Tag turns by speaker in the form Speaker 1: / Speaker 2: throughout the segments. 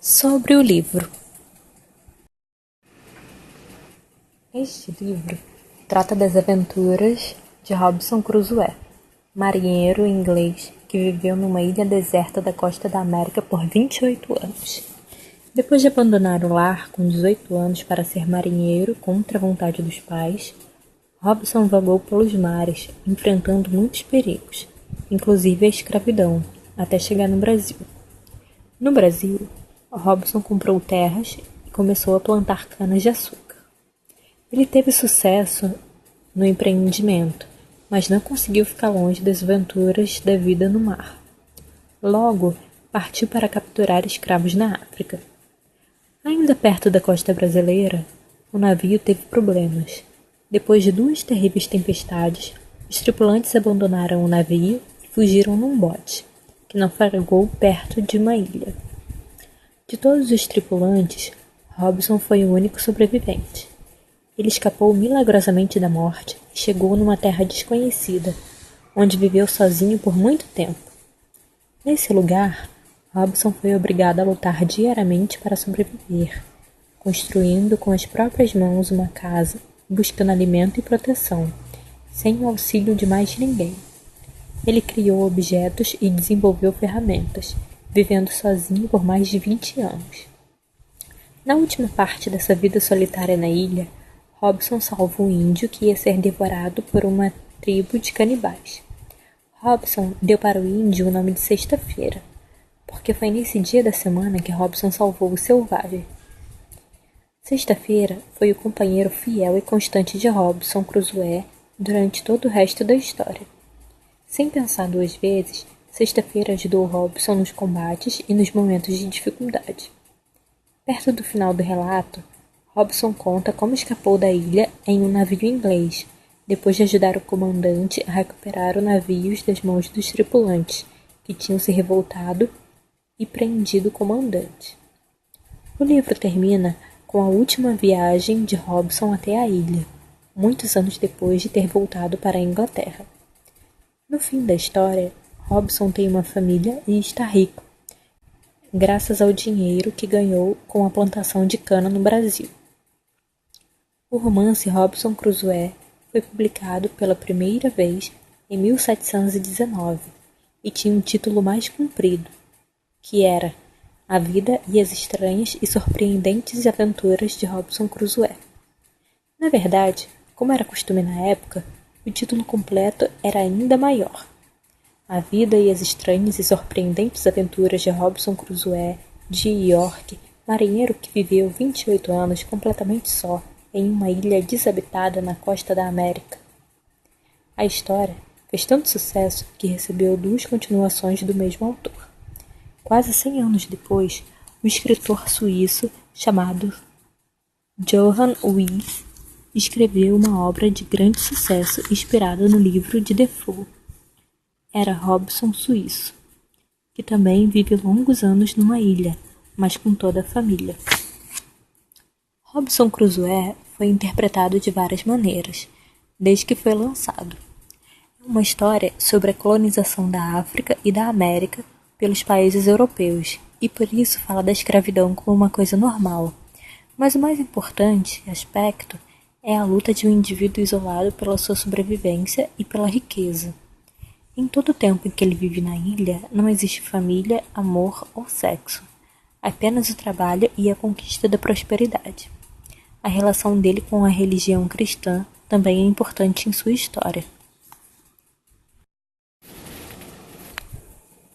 Speaker 1: Sobre o livro. Este livro trata das aventuras de Robinson Crusoe, marinheiro inglês que viveu numa ilha deserta da costa da América por 28 anos. Depois de abandonar o lar com 18 anos para ser marinheiro contra a vontade dos pais, Robinson vagou pelos mares, enfrentando muitos perigos, inclusive a escravidão, até chegar no Brasil. No Brasil, Robinson comprou terras e começou a plantar canas-de-açúcar. Ele teve sucesso no empreendimento, mas não conseguiu ficar longe das aventuras da vida no mar. Logo, partiu para capturar escravos na África. Ainda perto da costa brasileira, o navio teve problemas. Depois de 2 terríveis tempestades, os tripulantes abandonaram o navio e fugiram num bote, que naufragou perto de uma ilha. De todos os tripulantes, Robinson foi o único sobrevivente. Ele escapou milagrosamente da morte e chegou numa terra desconhecida, onde viveu sozinho por muito tempo. Nesse lugar, Robinson foi obrigado a lutar diariamente para sobreviver, construindo com as próprias mãos uma casa, buscando alimento e proteção, sem o auxílio de mais ninguém. Ele criou objetos e desenvolveu ferramentas, vivendo sozinho por mais de 20 anos. Na última parte dessa vida solitária na ilha, Robinson salva um índio que ia ser devorado por uma tribo de canibais. Robinson deu para o índio o nome de Sexta-feira, porque foi nesse dia da semana que Robinson salvou o selvagem. Sexta-feira foi o companheiro fiel e constante de Robinson Crusoe durante todo o resto da história. Sem pensar 2 vezes, Sexta-feira ajudou Robinson nos combates e nos momentos de dificuldade. Perto do final do relato, Robinson conta como escapou da ilha em um navio inglês, depois de ajudar o comandante a recuperar o navio das mãos dos tripulantes, que tinham se revoltado e prendido o comandante. O livro termina com a última viagem de Robinson até a ilha, muitos anos depois de ter voltado para a Inglaterra. No fim da história, Robinson tem uma família e está rico, graças ao dinheiro que ganhou com a plantação de cana no Brasil. O romance Robinson Crusoe foi publicado pela primeira vez em 1719 e tinha um título mais comprido, que era A Vida e as Estranhas e Surpreendentes Aventuras de Robinson Crusoe. Na verdade, como era costume na época, o título completo era ainda maior. A Vida e as Estranhas e Surpreendentes Aventuras de Robinson Crusoe, de York, marinheiro que viveu 28 anos completamente só em uma ilha desabitada na costa da América. A história fez tanto sucesso que recebeu 2 continuações do mesmo autor. Quase 100 anos depois, o escritor suíço chamado Johann Wyss escreveu uma obra de grande sucesso inspirada no livro de Defoe. Era Robinson Suíço, que também vive longos anos numa ilha, mas com toda a família. Robinson Crusoe foi interpretado de várias maneiras, desde que foi lançado. É uma história sobre a colonização da África e da América pelos países europeus, e por isso fala da escravidão como uma coisa normal. Mas o mais importante aspecto é a luta de um indivíduo isolado pela sua sobrevivência e pela riqueza. Em todo o tempo em que ele vive na ilha, não existe família, amor ou sexo. Apenas o trabalho e a conquista da prosperidade. A relação dele com a religião cristã também é importante em sua história.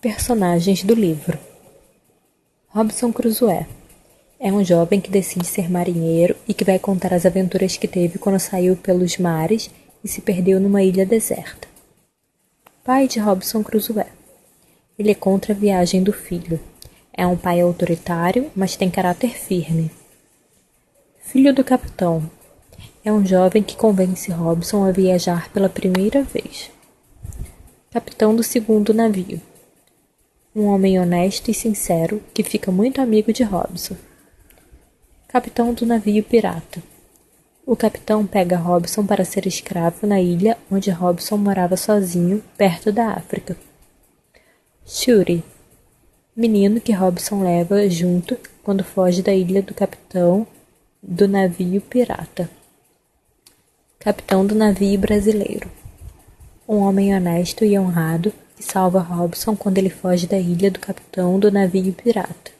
Speaker 1: Personagens do livro. Robinson Crusoe é um jovem que decide ser marinheiro e que vai contar as aventuras que teve quando saiu pelos mares e se perdeu numa ilha deserta. Pai de Robinson Crusoe. Ele é contra a viagem do filho. É um pai autoritário, mas tem caráter firme. Filho do capitão. É um jovem que convence Robinson a viajar pela primeira vez. Capitão do segundo navio. Um homem honesto e sincero que fica muito amigo de Robinson. Capitão do navio pirata. O capitão pega Robinson para ser escravo na ilha onde Robinson morava sozinho, perto da África. Shuri. Menino que Robson leva junto quando foge da ilha do capitão do navio pirata. Capitão do navio brasileiro. Um homem honesto e honrado que salva Robson quando ele foge da ilha do capitão do navio pirata.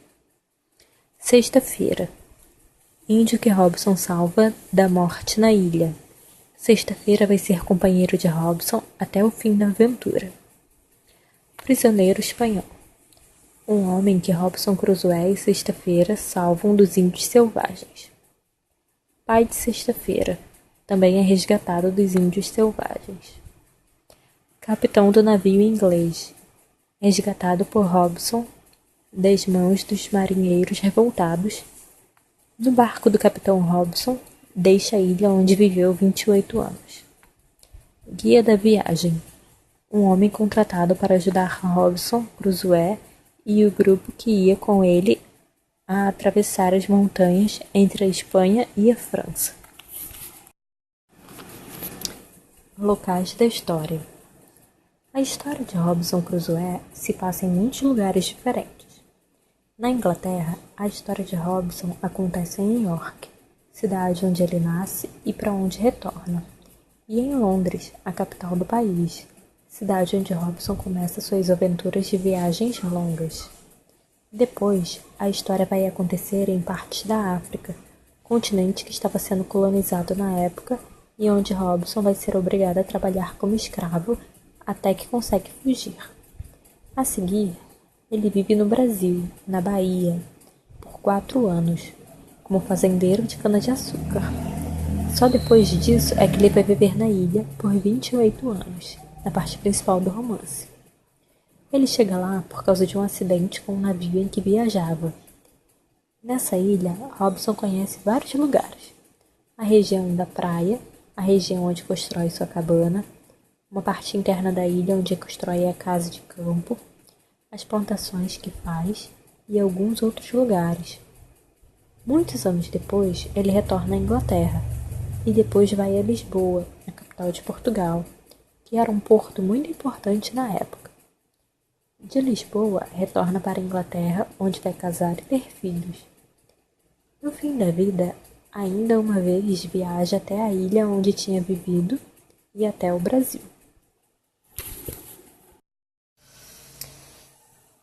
Speaker 1: Sexta-feira. Índio que Robson salva da morte na ilha. Sexta-feira vai ser companheiro de Robson até o fim da aventura. Prisioneiro espanhol. Um homem que Robson Crusoe e Sexta-feira salvam dos índios selvagens. Pai de Sexta-feira. Também é resgatado dos índios selvagens. Capitão do navio inglês. Resgatado por Robson das mãos dos marinheiros revoltados. No barco do capitão Robson, deixa a ilha onde viveu 28 anos. Guia da viagem. Um homem contratado para ajudar Robson Crusoe e o grupo que ia com ele a atravessar as montanhas entre a Espanha e a França. Locais da história. A história de Robson Crusoe se passa em muitos lugares diferentes. Na Inglaterra, a história de Robson acontece em York, cidade onde ele nasce e para onde retorna, e em Londres, a capital do país, cidade onde Robson começa suas aventuras de viagens longas. Depois, a história vai acontecer em partes da África, continente que estava sendo colonizado na época e onde Robson vai ser obrigado a trabalhar como escravo até que consegue fugir. A seguir, ele vive no Brasil, na Bahia, por 4 anos, como fazendeiro de cana-de-açúcar. Só depois disso é que ele vai viver na ilha por 28 anos, na parte principal do romance. Ele chega lá por causa de um acidente com um navio em que viajava. Nessa ilha, Robson conhece vários lugares. A região da praia, a região onde constrói sua cabana, uma parte interna da ilha onde constrói a casa de campo, as plantações que faz e alguns outros lugares. Muitos anos depois, ele retorna à Inglaterra e depois vai a Lisboa, a capital de Portugal, que era um porto muito importante na época. De Lisboa, retorna para a Inglaterra, onde vai casar e ter filhos. No fim da vida, ainda uma vez viaja até a ilha onde tinha vivido e até o Brasil.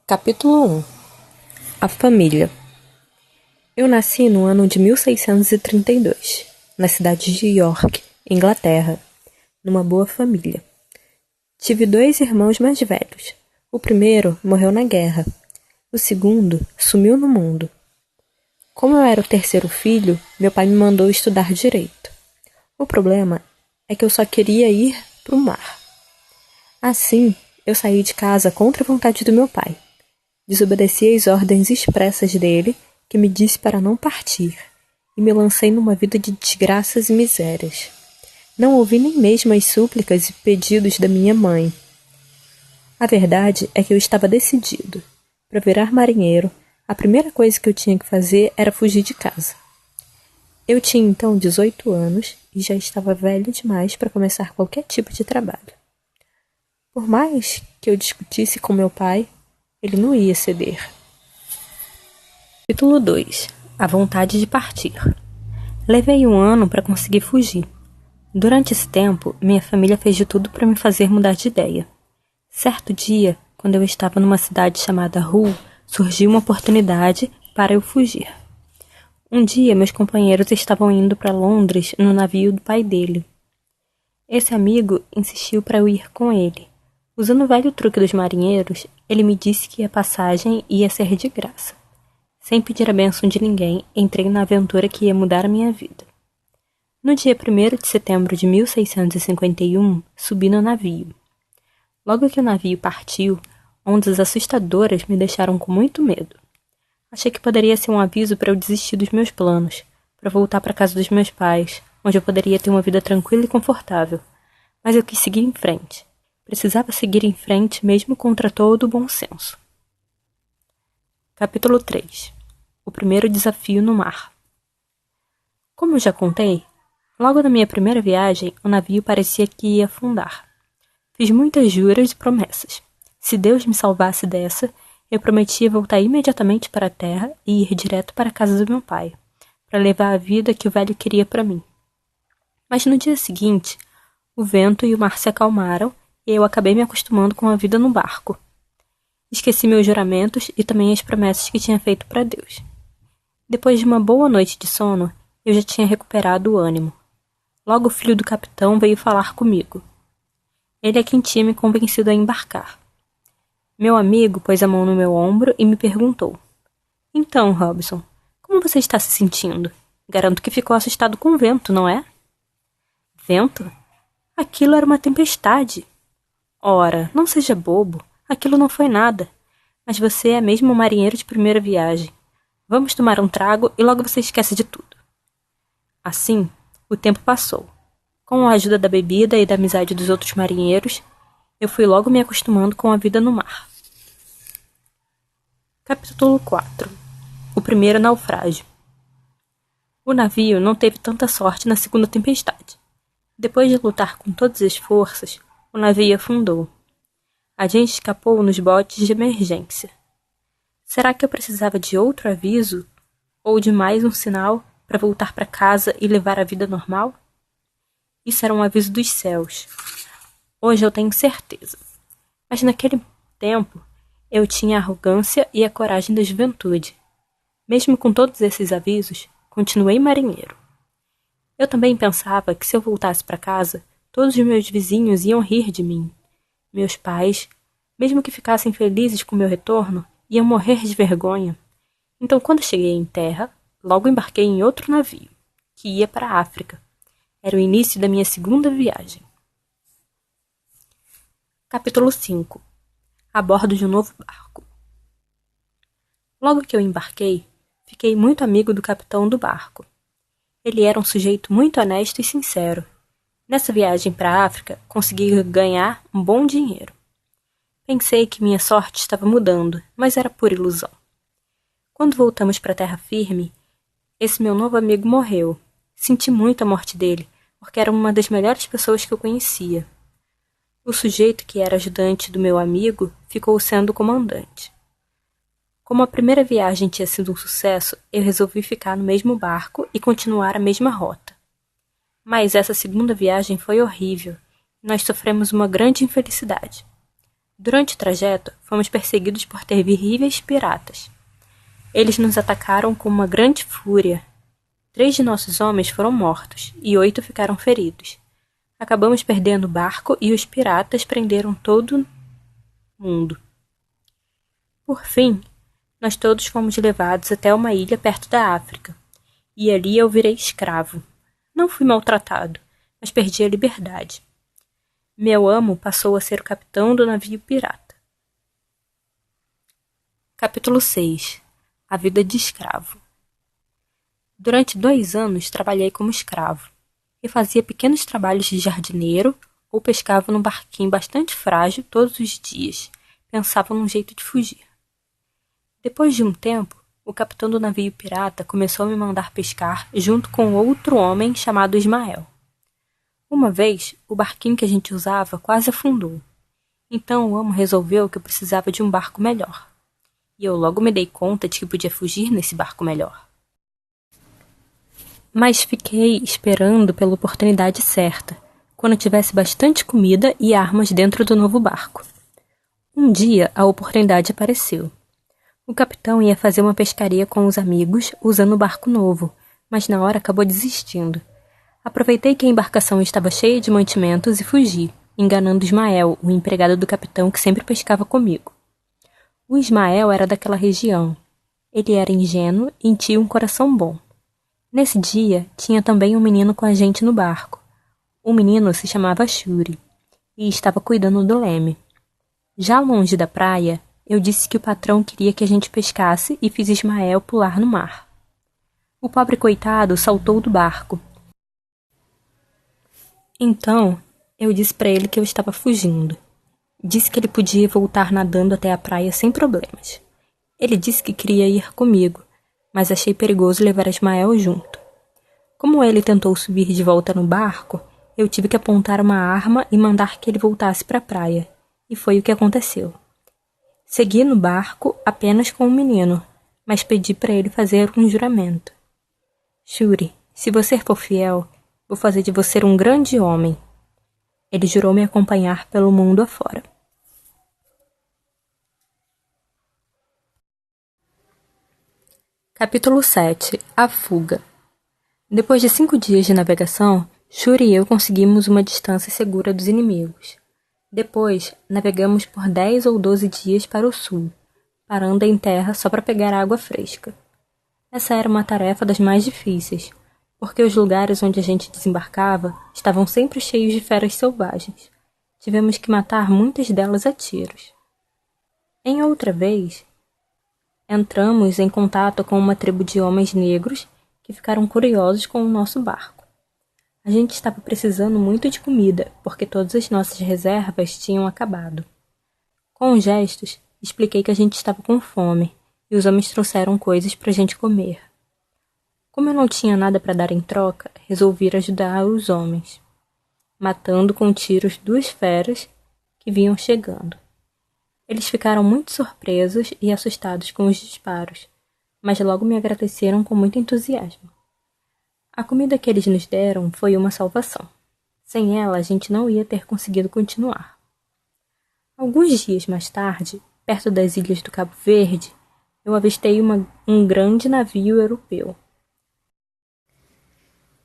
Speaker 1: Capítulo 1. A família. Eu nasci no ano de 1632, na cidade de York, Inglaterra, numa boa família. Tive 2 irmãos mais velhos. O primeiro morreu na guerra. O segundo sumiu no mundo. Como eu era o terceiro filho, meu pai me mandou estudar direito. O problema é que eu só queria ir para o mar. Assim, eu saí de casa contra a vontade do meu pai. Desobedeci às ordens expressas dele, que me disse para não partir, e me lancei numa vida de desgraças e misérias. Não ouvi nem mesmo as súplicas e pedidos da minha mãe. A verdade é que eu estava decidido. Para virar marinheiro, a primeira coisa que eu tinha que fazer era fugir de casa. Eu tinha então 18 anos e já estava velho demais para começar qualquer tipo de trabalho. Por mais que eu discutisse com meu pai, ele não ia ceder. Capítulo 2. A vontade de partir. Levei 1 ano para conseguir fugir. Durante esse tempo, minha família fez de tudo para me fazer mudar de ideia. Certo dia, quando eu estava numa cidade chamada Hull, surgiu uma oportunidade para eu fugir. Um dia, meus companheiros estavam indo para Londres no navio do pai dele. Esse amigo insistiu para eu ir com ele. Usando o velho truque dos marinheiros, ele me disse que a passagem ia ser de graça. Sem pedir a bênção de ninguém, entrei na aventura que ia mudar a minha vida. No dia 1º de setembro de 1651, subi no navio. Logo que o navio partiu, ondas assustadoras me deixaram com muito medo. Achei que poderia ser um aviso para eu desistir dos meus planos, para voltar para a casa dos meus pais, onde eu poderia ter uma vida tranquila e confortável. Mas eu quis seguir em frente. Precisava seguir em frente mesmo contra todo o bom senso. Capítulo 3. O primeiro desafio no mar. Como eu já contei, logo na minha primeira viagem, o navio parecia que ia afundar. Fiz muitas juras e promessas. Se Deus me salvasse dessa, eu prometi voltar imediatamente para a terra e ir direto para a casa do meu pai, para levar a vida que o velho queria para mim. Mas no dia seguinte, o vento e o mar se acalmaram e eu acabei me acostumando com a vida no barco. Esqueci meus juramentos e também as promessas que tinha feito para Deus. Depois de uma boa noite de sono, eu já tinha recuperado o ânimo. Logo o filho do capitão veio falar comigo. Ele é quem tinha me convencido a embarcar. Meu amigo pôs a mão no meu ombro e me perguntou. Então, Robson, como você está se sentindo? Garanto que ficou assustado com o vento, não é? Vento? Aquilo era uma tempestade. Ora, não seja bobo. Aquilo não foi nada. Mas você é mesmo um marinheiro de primeira viagem. Vamos tomar um trago e logo você esquece de tudo. Assim, o tempo passou. Com a ajuda da bebida e da amizade dos outros marinheiros, eu fui logo me acostumando com a vida no mar. Capítulo 4. O primeiro naufrágio. O navio não teve tanta sorte na segunda tempestade. Depois de lutar com todas as forças, o navio afundou. A gente escapou nos botes de emergência. Será que eu precisava de outro aviso? Ou de mais um sinal para voltar para casa e levar a vida normal? Isso era um aviso dos céus. Hoje eu tenho certeza. Mas naquele tempo, eu tinha a arrogância e a coragem da juventude. Mesmo com todos esses avisos, continuei marinheiro. Eu também pensava que se eu voltasse para casa, todos os meus vizinhos iam rir de mim. Meus pais, mesmo que ficassem felizes com meu retorno, iam morrer de vergonha. Então, quando cheguei em terra, logo embarquei em outro navio, que ia para a África. Era o início da minha segunda viagem. Capítulo 5. A bordo de um novo barco. Logo que eu embarquei, fiquei muito amigo do capitão do barco. Ele era um sujeito muito honesto e sincero. Nessa viagem para a África, consegui ganhar um bom dinheiro. Pensei que minha sorte estava mudando, mas era pura ilusão. Quando voltamos para a terra firme, esse meu novo amigo morreu. Senti muito a morte dele, porque era uma das melhores pessoas que eu conhecia. O sujeito que era ajudante do meu amigo ficou sendo comandante. Como a primeira viagem tinha sido um sucesso, eu resolvi ficar no mesmo barco e continuar a mesma rota. Mas essa segunda viagem foi horrível. Nós sofremos uma grande infelicidade. Durante o trajeto, fomos perseguidos por terríveis piratas. Eles nos atacaram com uma grande fúria. 3 de nossos homens foram mortos e 8 ficaram feridos. Acabamos perdendo o barco e os piratas prenderam todo mundo. Por fim, nós todos fomos levados até uma ilha perto da África. E ali eu virei escravo. Não fui maltratado, mas perdi a liberdade. Meu amo passou a ser o capitão do navio pirata. Capítulo 6. A vida de escravo. Durante 2 anos trabalhei como escravo. Eu fazia pequenos trabalhos de jardineiro ou pescava num barquinho bastante frágil todos os dias. Pensava num jeito de fugir. Depois de um tempo, o capitão do navio pirata começou a me mandar pescar junto com outro homem chamado Ismael. Uma vez, o barquinho que a gente usava quase afundou. Então o amo resolveu que eu precisava de um barco melhor. E eu logo me dei conta de que podia fugir nesse barco melhor. Mas fiquei esperando pela oportunidade certa, quando tivesse bastante comida e armas dentro do novo barco. Um dia, a oportunidade apareceu. O capitão ia fazer uma pescaria com os amigos usando o barco novo, mas na hora acabou desistindo. Aproveitei que a embarcação estava cheia de mantimentos e fugi, enganando Ismael, o empregado do capitão que sempre pescava comigo. O Ismael era daquela região. Ele era ingênuo e tinha um coração bom. Nesse dia, tinha também um menino com a gente no barco. O menino se chamava Shuri e estava cuidando do leme. Já longe da praia, eu disse que o patrão queria que a gente pescasse e fiz Ismael pular no mar. O pobre coitado saltou do barco. Então, eu disse para ele que eu estava fugindo. Disse que ele podia voltar nadando até a praia sem problemas. Ele disse que queria ir comigo, mas achei perigoso levar Ismael junto. Como ele tentou subir de volta no barco, eu tive que apontar uma arma e mandar que ele voltasse para a praia. E foi o que aconteceu. Segui no barco apenas com o menino, mas pedi para ele fazer um juramento. Shuri, se você for fiel, vou fazer de você um grande homem. Ele jurou me acompanhar pelo mundo afora. Capítulo 7. A fuga. Depois de 5 dias de navegação, Shuri e eu conseguimos uma distância segura dos inimigos. Depois, navegamos por 10 ou 12 dias para o sul, parando em terra só para pegar água fresca. Essa era uma tarefa das mais difíceis, porque os lugares onde a gente desembarcava estavam sempre cheios de feras selvagens. Tivemos que matar muitas delas a tiros. Em outra vez, entramos em contato com uma tribo de homens negros que ficaram curiosos com o nosso barco. A gente estava precisando muito de comida, porque todas as nossas reservas tinham acabado. Com gestos, expliquei que a gente estava com fome, e os homens trouxeram coisas para a gente comer. Como eu não tinha nada para dar em troca, resolvi ajudar os homens, matando com tiros 2 feras que vinham chegando. Eles ficaram muito surpresos e assustados com os disparos, mas logo me agradeceram com muito entusiasmo. A comida que eles nos deram foi uma salvação. Sem ela, a gente não ia ter conseguido continuar. Alguns dias mais tarde, perto das ilhas do Cabo Verde, eu avistei um grande navio europeu.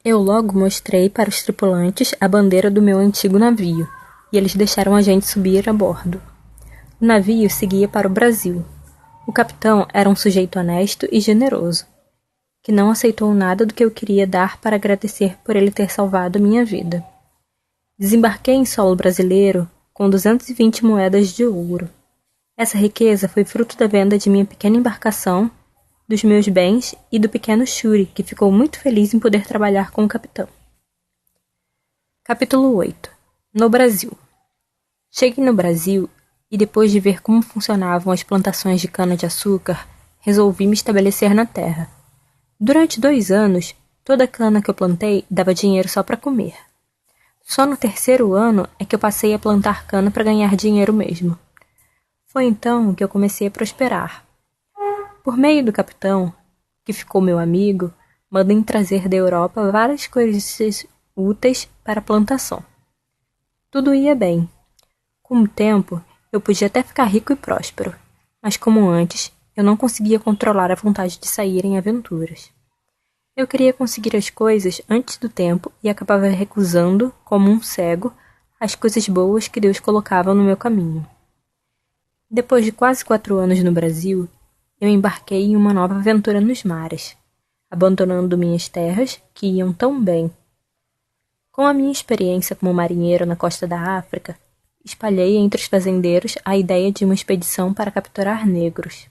Speaker 1: Eu logo mostrei para os tripulantes a bandeira do meu antigo navio, e eles deixaram a gente subir a bordo. O navio seguia para o Brasil. O capitão era um sujeito honesto e generoso, que não aceitou nada do que eu queria dar para agradecer por ele ter salvado minha vida. Desembarquei em solo brasileiro com 220 moedas de ouro. Essa riqueza foi fruto da venda de minha pequena embarcação, dos meus bens e do pequeno Shuri, que ficou muito feliz em poder trabalhar com o capitão. Capítulo 8. No Brasil. Cheguei no Brasil e, depois de ver como funcionavam as plantações de cana-de-açúcar, resolvi me estabelecer na terra. Durante 2 anos, toda a cana que eu plantei dava dinheiro só para comer. Só no 3º ano é que eu passei a plantar cana para ganhar dinheiro mesmo. Foi então que eu comecei a prosperar. Por meio do capitão, que ficou meu amigo, mandei trazer da Europa várias coisas úteis para a plantação. Tudo ia bem. Com o tempo, eu podia até ficar rico e próspero, mas como antes, eu não conseguia controlar a vontade de sair em aventuras. Eu queria conseguir as coisas antes do tempo e acabava recusando, como um cego, as coisas boas que Deus colocava no meu caminho. Depois de quase 4 anos no Brasil, eu embarquei em uma nova aventura nos mares, abandonando minhas terras, que iam tão bem. Com a minha experiência como marinheiro na costa da África, espalhei entre os fazendeiros a ideia de uma expedição para capturar negros.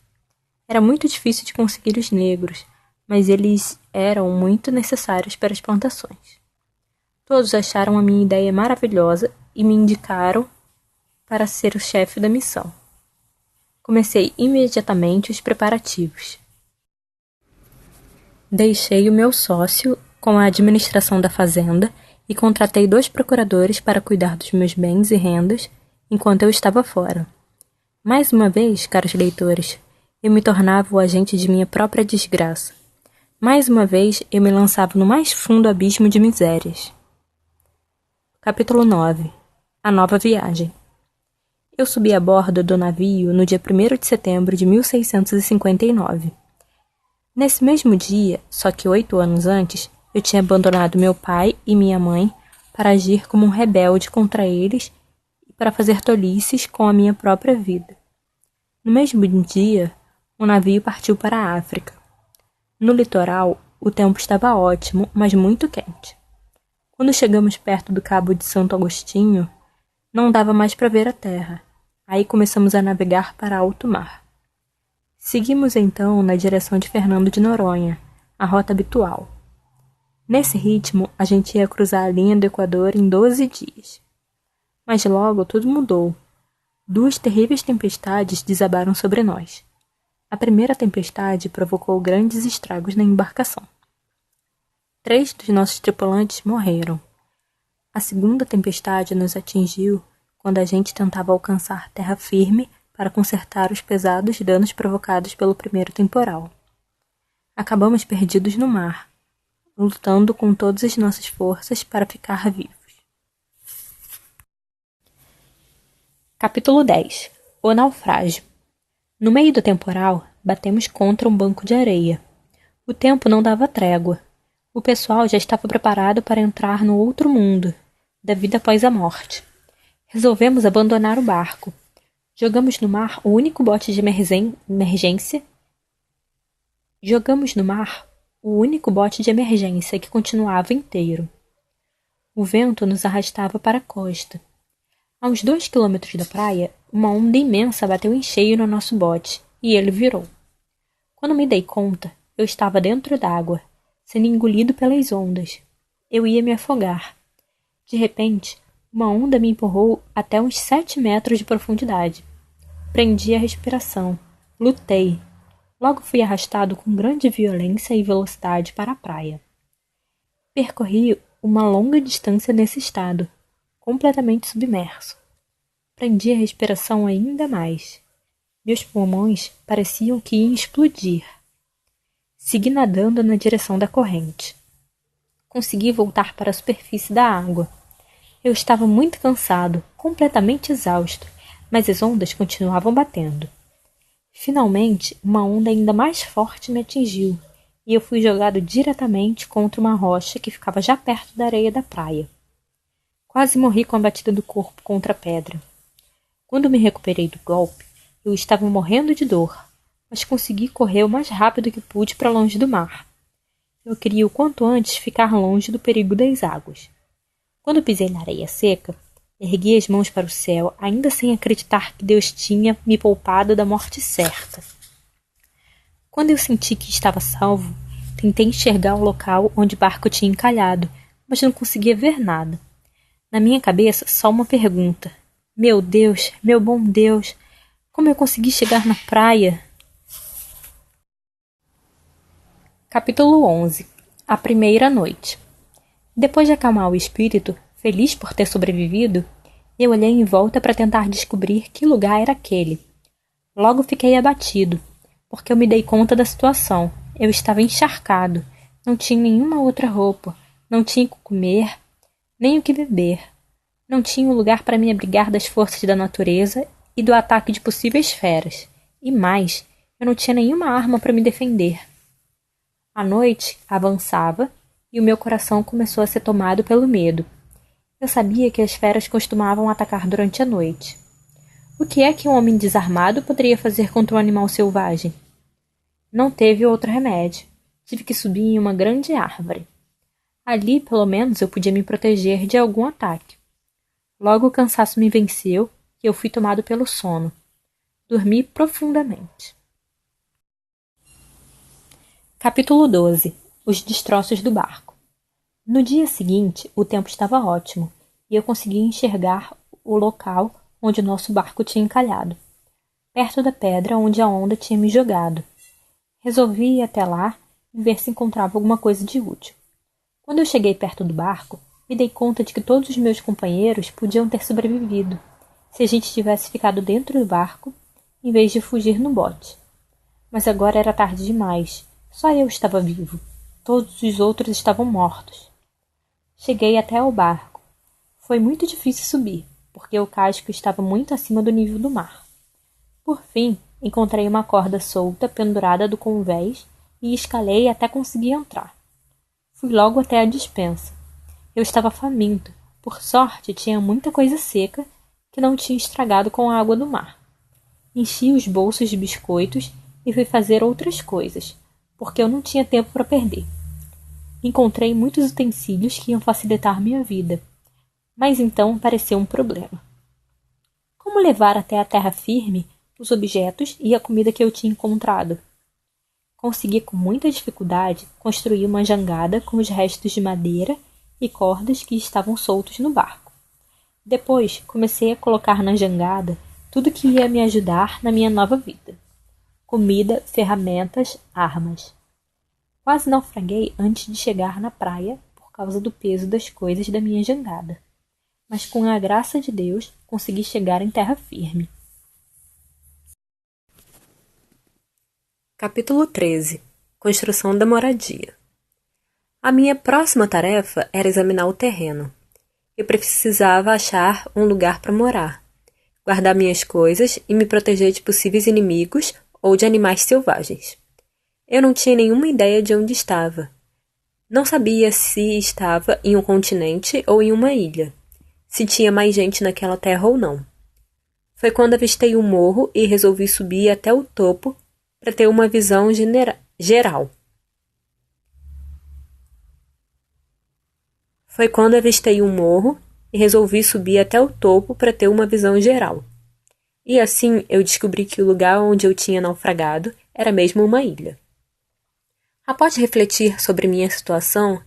Speaker 1: Era muito difícil de conseguir os negros, mas eles eram muito necessários para as plantações. Todos acharam a minha ideia maravilhosa e me indicaram para ser o chefe da missão. Comecei imediatamente os preparativos. Deixei o meu sócio com a administração da fazenda e contratei 2 procuradores para cuidar dos meus bens e rendas enquanto eu estava fora. Mais uma vez, caros leitores, eu me tornava o agente de minha própria desgraça. Mais uma vez, eu me lançava no mais fundo abismo de misérias. Capítulo 9. A nova viagem. Eu subi a bordo do navio no dia 1º de setembro de 1659. Nesse mesmo dia, só que 8 anos antes, eu tinha abandonado meu pai e minha mãe para agir como um rebelde contra eles e para fazer tolices com a minha própria vida. No mesmo dia, o navio partiu para a África. No litoral, o tempo estava ótimo, mas muito quente. Quando chegamos perto do Cabo de Santo Agostinho, não dava mais para ver a terra. Aí começamos a navegar para alto mar. Seguimos então na direção de Fernando de Noronha, a rota habitual. Nesse ritmo, a gente ia cruzar a linha do Equador em 12 dias. Mas logo tudo mudou. 2 terríveis tempestades desabaram sobre nós. A primeira tempestade provocou grandes estragos na embarcação. 3 dos nossos tripulantes morreram. A segunda tempestade nos atingiu quando a gente tentava alcançar terra firme para consertar os pesados danos provocados pelo primeiro temporal. Acabamos perdidos no mar, lutando com todas as nossas forças para ficar vivos. Capítulo 10. O naufrágio. No meio do temporal, batemos contra um banco de areia. O tempo não dava trégua. O pessoal já estava preparado para entrar no outro mundo, da vida após a morte. Resolvemos abandonar o barco. Jogamos no mar o único bote de emergência. Jogamos no mar o único bote de emergência que continuava inteiro. O vento nos arrastava para a costa. A uns 2 quilômetros da praia, uma onda imensa bateu em cheio no nosso bote, e ele virou. Quando me dei conta, eu estava dentro d'água, sendo engolido pelas ondas. Eu ia me afogar. De repente, uma onda me empurrou até uns 7 metros de profundidade. Prendi a respiração. Lutei. Logo fui arrastado com grande violência e velocidade para a praia. Percorri uma longa distância nesse estado, completamente submerso. Prendi a respiração ainda mais. Meus pulmões pareciam que iam explodir. Segui nadando na direção da corrente. Consegui voltar para a superfície da água. Eu estava muito cansado, completamente exausto, mas as ondas continuavam batendo. Finalmente, uma onda ainda mais forte me atingiu, e eu fui jogado diretamente contra uma rocha que ficava já perto da areia da praia. Quase morri com a batida do corpo contra a pedra. Quando me recuperei do golpe, eu estava morrendo de dor, mas consegui correr o mais rápido que pude para longe do mar. Eu queria o quanto antes ficar longe do perigo das águas. Quando pisei na areia seca, ergui as mãos para o céu, ainda sem acreditar que Deus tinha me poupado da morte certa. Quando eu senti que estava salvo, tentei enxergar o local onde o barco tinha encalhado, mas não conseguia ver nada. Na minha cabeça, só uma pergunta. Meu Deus, meu bom Deus, como eu consegui chegar na praia? Capítulo 11. A primeira noite. Depois de acalmar o espírito, feliz por ter sobrevivido, eu olhei em volta para tentar descobrir que lugar era aquele. Logo fiquei abatido, porque eu me dei conta da situação. Eu estava encharcado, não tinha nenhuma outra roupa, não tinha o que comer, nem o que beber. Não tinha um lugar para me abrigar das forças da natureza e do ataque de possíveis feras. E mais, eu não tinha nenhuma arma para me defender. A noite avançava e o meu coração começou a ser tomado pelo medo. Eu sabia que as feras costumavam atacar durante a noite. O que é que um homem desarmado poderia fazer contra um animal selvagem? Não teve outro remédio. Tive que subir em uma grande árvore. Ali, pelo menos, eu podia me proteger de algum ataque. Logo o cansaço me venceu e eu fui tomado pelo sono. Dormi profundamente. Capítulo 12. Os destroços do barco. No dia seguinte, o tempo estava ótimo e eu consegui enxergar o local onde o nosso barco tinha encalhado, perto da pedra onde a onda tinha me jogado. Resolvi ir até lá e ver se encontrava alguma coisa de útil. Quando eu cheguei perto do barco, me dei conta de que todos os meus companheiros podiam ter sobrevivido se a gente tivesse ficado dentro do barco em vez de fugir no bote. Mas agora era tarde demais. Só eu estava vivo. Todos os outros estavam mortos. Cheguei até ao barco. Foi muito difícil subir, porque o casco estava muito acima do nível do mar. Por fim, encontrei uma corda solta pendurada do convés e escalei até conseguir entrar. Fui logo até a despensa. Eu estava faminto. Por sorte, tinha muita coisa seca que não tinha estragado com a água do mar. Enchi os bolsos de biscoitos e fui fazer outras coisas, porque eu não tinha tempo para perder. Encontrei muitos utensílios que iam facilitar minha vida, mas então apareceu um problema. Como levar até a terra firme os objetos e a comida que eu tinha encontrado? Consegui com muita dificuldade construir uma jangada com os restos de madeira e cordas que estavam soltos no barco. Depois comecei a colocar na jangada tudo que ia me ajudar na minha nova vida. Comida, ferramentas, armas. Quase naufraguei antes de chegar na praia por causa do peso das coisas da minha jangada. Mas com a graça de Deus, consegui chegar em terra firme. Capítulo 13. Construção da moradia. A minha próxima tarefa era examinar o terreno. Eu precisava achar um lugar para morar, guardar minhas coisas e me proteger de possíveis inimigos ou de animais selvagens. Eu não tinha nenhuma ideia de onde estava. Não sabia se estava em um continente ou em uma ilha, se tinha mais gente naquela terra ou não. Foi quando avistei um morro e resolvi subir até o topo para ter uma visão geral. Foi quando avistei um morro e resolvi subir até o topo para ter uma visão geral. E assim eu descobri que o lugar onde eu tinha naufragado era mesmo uma ilha. Após refletir sobre minha situação,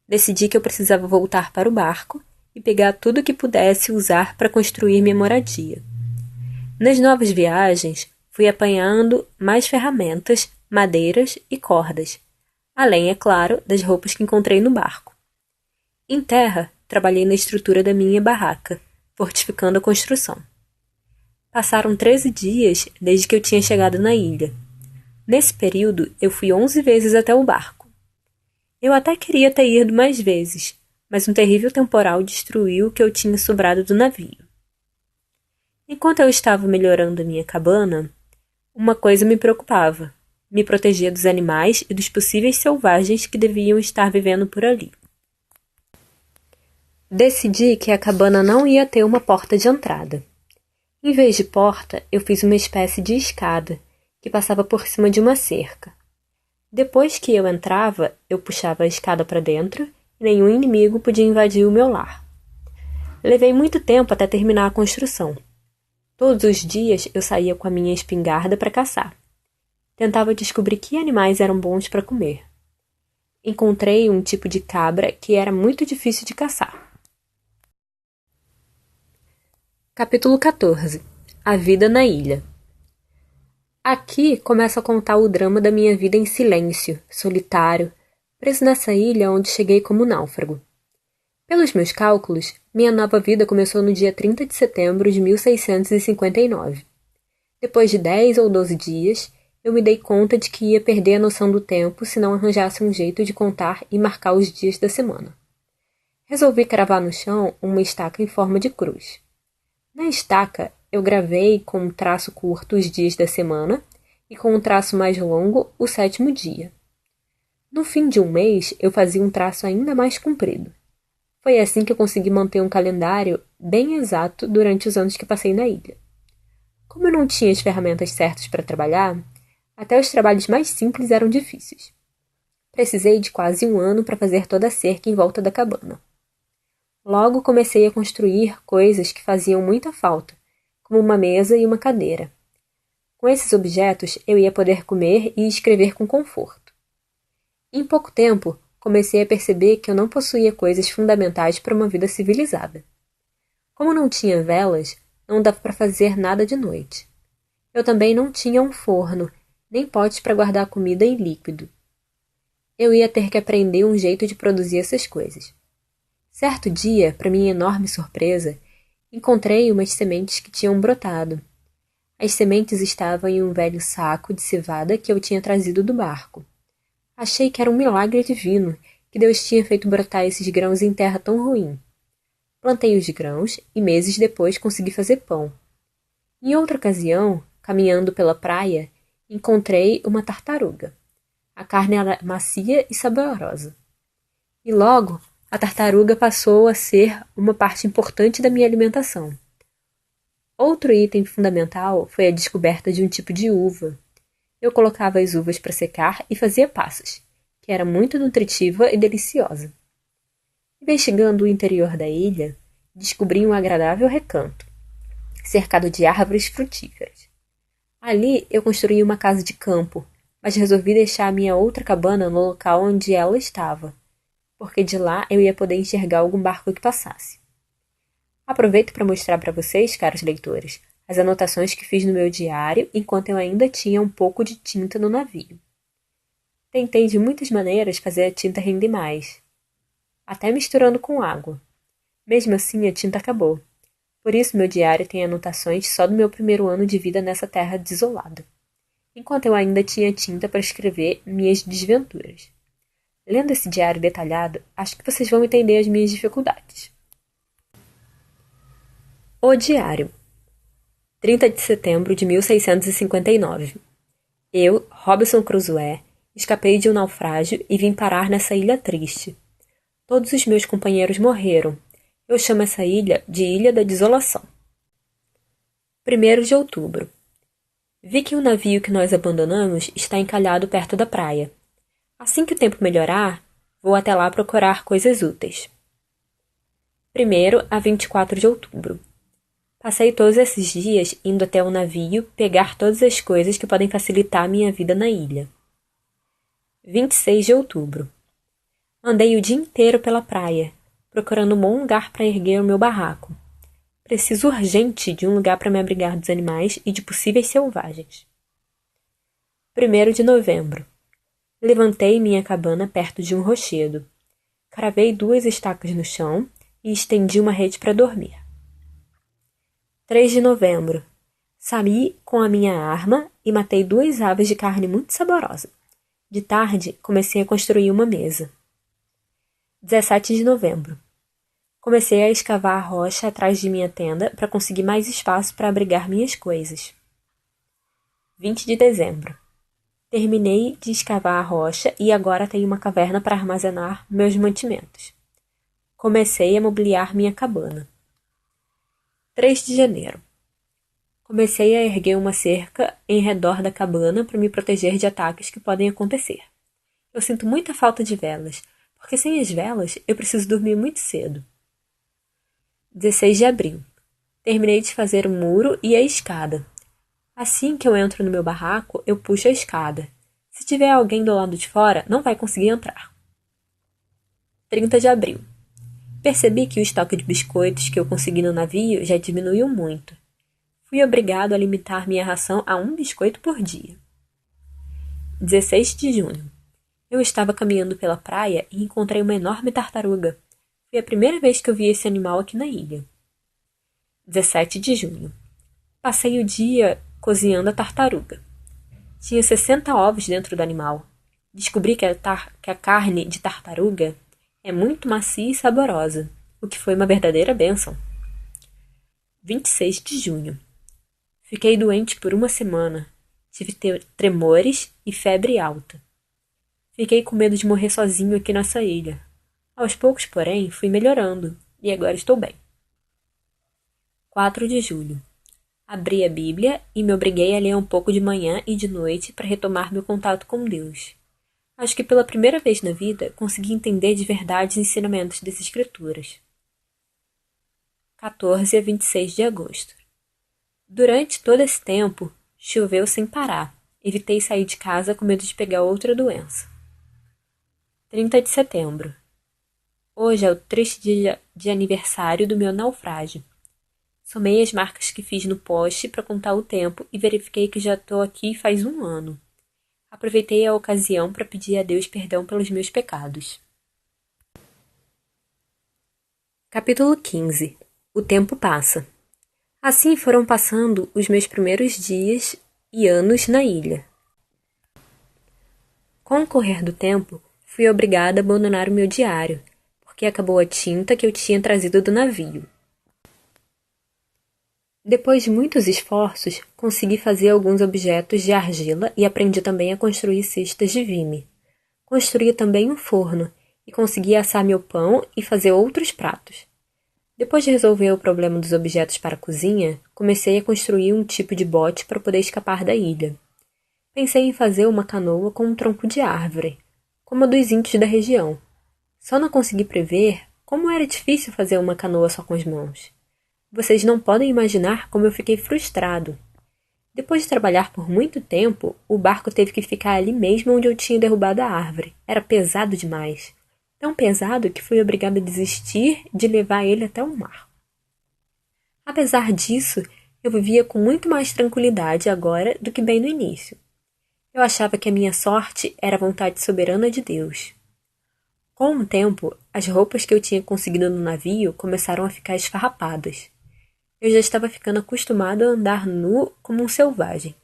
Speaker 1: decidi que eu precisava voltar para o barco e pegar tudo que pudesse usar para construir minha moradia. Nas novas viagens, fui apanhando mais ferramentas, madeiras e cordas, além, é claro, das roupas que encontrei no barco. Em terra, trabalhei na estrutura da minha barraca, fortificando a construção. Passaram 13 dias desde que eu tinha chegado na ilha. Nesse período, eu fui 11 vezes até o barco. Eu até queria ter ido mais vezes, mas um terrível temporal destruiu o que eu tinha sobrado do navio. Enquanto eu estava melhorando a minha cabana, uma coisa me preocupava: me proteger dos animais e dos possíveis selvagens que deviam estar vivendo por ali. Decidi que a cabana não ia ter uma porta de entrada. Em vez de porta, eu fiz uma espécie de escada, que passava por cima de uma cerca. Depois que eu entrava, eu puxava a escada para dentro e nenhum inimigo podia invadir o meu lar. Levei muito tempo até terminar a construção. Todos os dias eu saía com a minha espingarda para caçar. Tentava descobrir que animais eram bons para comer. Encontrei um tipo de cabra que era muito difícil de caçar. Capítulo 14. A vida na ilha. Aqui começo a contar o drama da minha vida em silêncio, solitário, preso nessa ilha onde cheguei como náufrago. Pelos meus cálculos, minha nova vida começou no dia 30 de setembro de 1659. Depois de 10 ou 12 dias, eu me dei conta de que ia perder a noção do tempo se não arranjasse um jeito de contar e marcar os dias da semana. Resolvi cravar no chão uma estaca em forma de cruz. Na estaca, eu gravei com um traço curto os dias da semana e com um traço mais longo o 7º dia. No fim de um mês, eu fazia um traço ainda mais comprido. Foi assim que eu consegui manter um calendário bem exato durante os anos que passei na ilha. Como eu não tinha as ferramentas certas para trabalhar, até os trabalhos mais simples eram difíceis. Precisei de quase um ano para fazer toda a cerca em volta da cabana. Logo comecei a construir coisas que faziam muita falta, como uma mesa e uma cadeira. Com esses objetos, eu ia poder comer e escrever com conforto. Em pouco tempo, comecei a perceber que eu não possuía coisas fundamentais para uma vida civilizada. Como não tinha velas, não dava para fazer nada de noite. Eu também não tinha um forno, nem potes para guardar comida e líquido. Eu ia ter que aprender um jeito de produzir essas coisas. Certo dia, para minha enorme surpresa, encontrei umas sementes que tinham brotado. As sementes estavam em um velho saco de cevada que eu tinha trazido do barco. Achei que era um milagre divino, que Deus tinha feito brotar esses grãos em terra tão ruim. Plantei os grãos e meses depois consegui fazer pão. Em outra ocasião, caminhando pela praia, encontrei uma tartaruga. A carne era macia e saborosa. E logo, a tartaruga passou a ser uma parte importante da minha alimentação. Outro item fundamental foi a descoberta de um tipo de uva. Eu colocava as uvas para secar e fazia passas, que era muito nutritiva e deliciosa. Investigando o interior da ilha, descobri um agradável recanto, cercado de árvores frutíferas. Ali eu construí uma casa de campo, mas resolvi deixar a minha outra cabana no local onde ela estava, porque de lá eu ia poder enxergar algum barco que passasse. Aproveito para mostrar para vocês, caros leitores, as anotações que fiz no meu diário enquanto eu ainda tinha um pouco de tinta no navio. Tentei de muitas maneiras fazer a tinta render mais, até misturando com água. Mesmo assim, a tinta acabou. Por isso meu diário tem anotações só do meu primeiro ano de vida nessa terra desolada. enquanto eu ainda tinha tinta para escrever minhas desventuras. Lendo esse diário detalhado, acho que vocês vão entender as minhas dificuldades. O diário. 30 de setembro de 1659. Eu, Robinson Crusoe, escapei de um naufrágio e vim parar nessa ilha triste. Todos os meus companheiros morreram. Eu chamo essa ilha de Ilha da Desolação. 1º de outubro. Vi que o navio que nós abandonamos está encalhado perto da praia. Assim que o tempo melhorar, vou até lá procurar coisas úteis. 1º a 24 de outubro. Passei todos esses dias indo até o navio pegar todas as coisas que podem facilitar a minha vida na ilha. 26 de outubro. Andei o dia inteiro pela praia, procurando um bom lugar para erguer o meu barraco. Preciso urgente de um lugar para me abrigar dos animais e de possíveis selvagens. 1º de novembro. Levantei minha cabana perto de um rochedo. Cravei 2 estacas no chão e estendi uma rede para dormir. 3 de novembro. Saí com a minha arma e matei 2 aves de carne muito saborosa. De tarde, comecei a construir uma mesa. 17 de novembro. Comecei a escavar a rocha atrás de minha tenda para conseguir mais espaço para abrigar minhas coisas. 20 de dezembro. Terminei de escavar a rocha e agora tenho uma caverna para armazenar meus mantimentos. Comecei a mobiliar minha cabana. 3 de janeiro. Comecei a erguer uma cerca em redor da cabana para me proteger de ataques que podem acontecer. Eu sinto muita falta de velas, porque sem as velas eu preciso dormir muito cedo. 16 de abril. Terminei de fazer o muro e a escada. Assim que eu entro no meu barraco, eu puxo a escada. Se tiver alguém do lado de fora, não vai conseguir entrar. 30 de abril. Percebi que o estoque de biscoitos que eu consegui no navio já diminuiu muito. Fui obrigado a limitar minha ração a 1 biscoito por dia. 16 de junho. Eu estava caminhando pela praia e encontrei uma enorme tartaruga. Foi a primeira vez que eu vi esse animal aqui na ilha. 17 de junho. Passei o dia cozinhando a tartaruga. Tinha 60 ovos dentro do animal. Descobri que a carne de tartaruga é muito macia e saborosa, o que foi uma verdadeira bênção. 26 de junho. Fiquei doente por 1 semana. Tive tremores e febre alta. Fiquei com medo de morrer sozinho aqui nessa ilha. Aos poucos, porém, fui melhorando e agora estou bem. 4 de julho. Abri a Bíblia e me obriguei a ler um pouco de manhã e de noite para retomar meu contato com Deus. Acho que pela primeira vez na vida consegui entender de verdade os ensinamentos das Escrituras. 14 a 26 de agosto. Durante todo esse tempo, choveu sem parar. Evitei sair de casa com medo de pegar outra doença. 30 de setembro. Hoje é o triste dia de aniversário do meu naufrágio. Somei as marcas que fiz no poste para contar o tempo e verifiquei que já estou aqui faz 1 ano. Aproveitei a ocasião para pedir a Deus perdão pelos meus pecados. Capítulo 15. O tempo passa. Assim foram passando os meus primeiros dias e anos na ilha. Com o correr do tempo, fui obrigada a abandonar o meu diário, porque acabou a tinta que eu tinha trazido do navio. Depois de muitos esforços, consegui fazer alguns objetos de argila e aprendi também a construir cestas de vime. Construí também um forno e consegui assar meu pão e fazer outros pratos. Depois de resolver o problema dos objetos para a cozinha, comecei a construir um tipo de bote para poder escapar da ilha. Pensei em fazer uma canoa com um tronco de árvore, como a dos índios da região. Só não consegui prever como era difícil fazer uma canoa só com as mãos. Vocês não podem imaginar como eu fiquei frustrado. Depois de trabalhar por muito tempo, o barco teve que ficar ali mesmo onde eu tinha derrubado a árvore. Era pesado demais. Tão pesado que fui obrigado a desistir de levar ele até o mar. Apesar disso, eu vivia com muito mais tranquilidade agora do que bem no início. Eu achava que a minha sorte era a vontade soberana de Deus. Com o tempo, as roupas que eu tinha conseguido no navio começaram a ficar esfarrapadas. Eu já estava ficando acostumado a andar nu como um selvagem.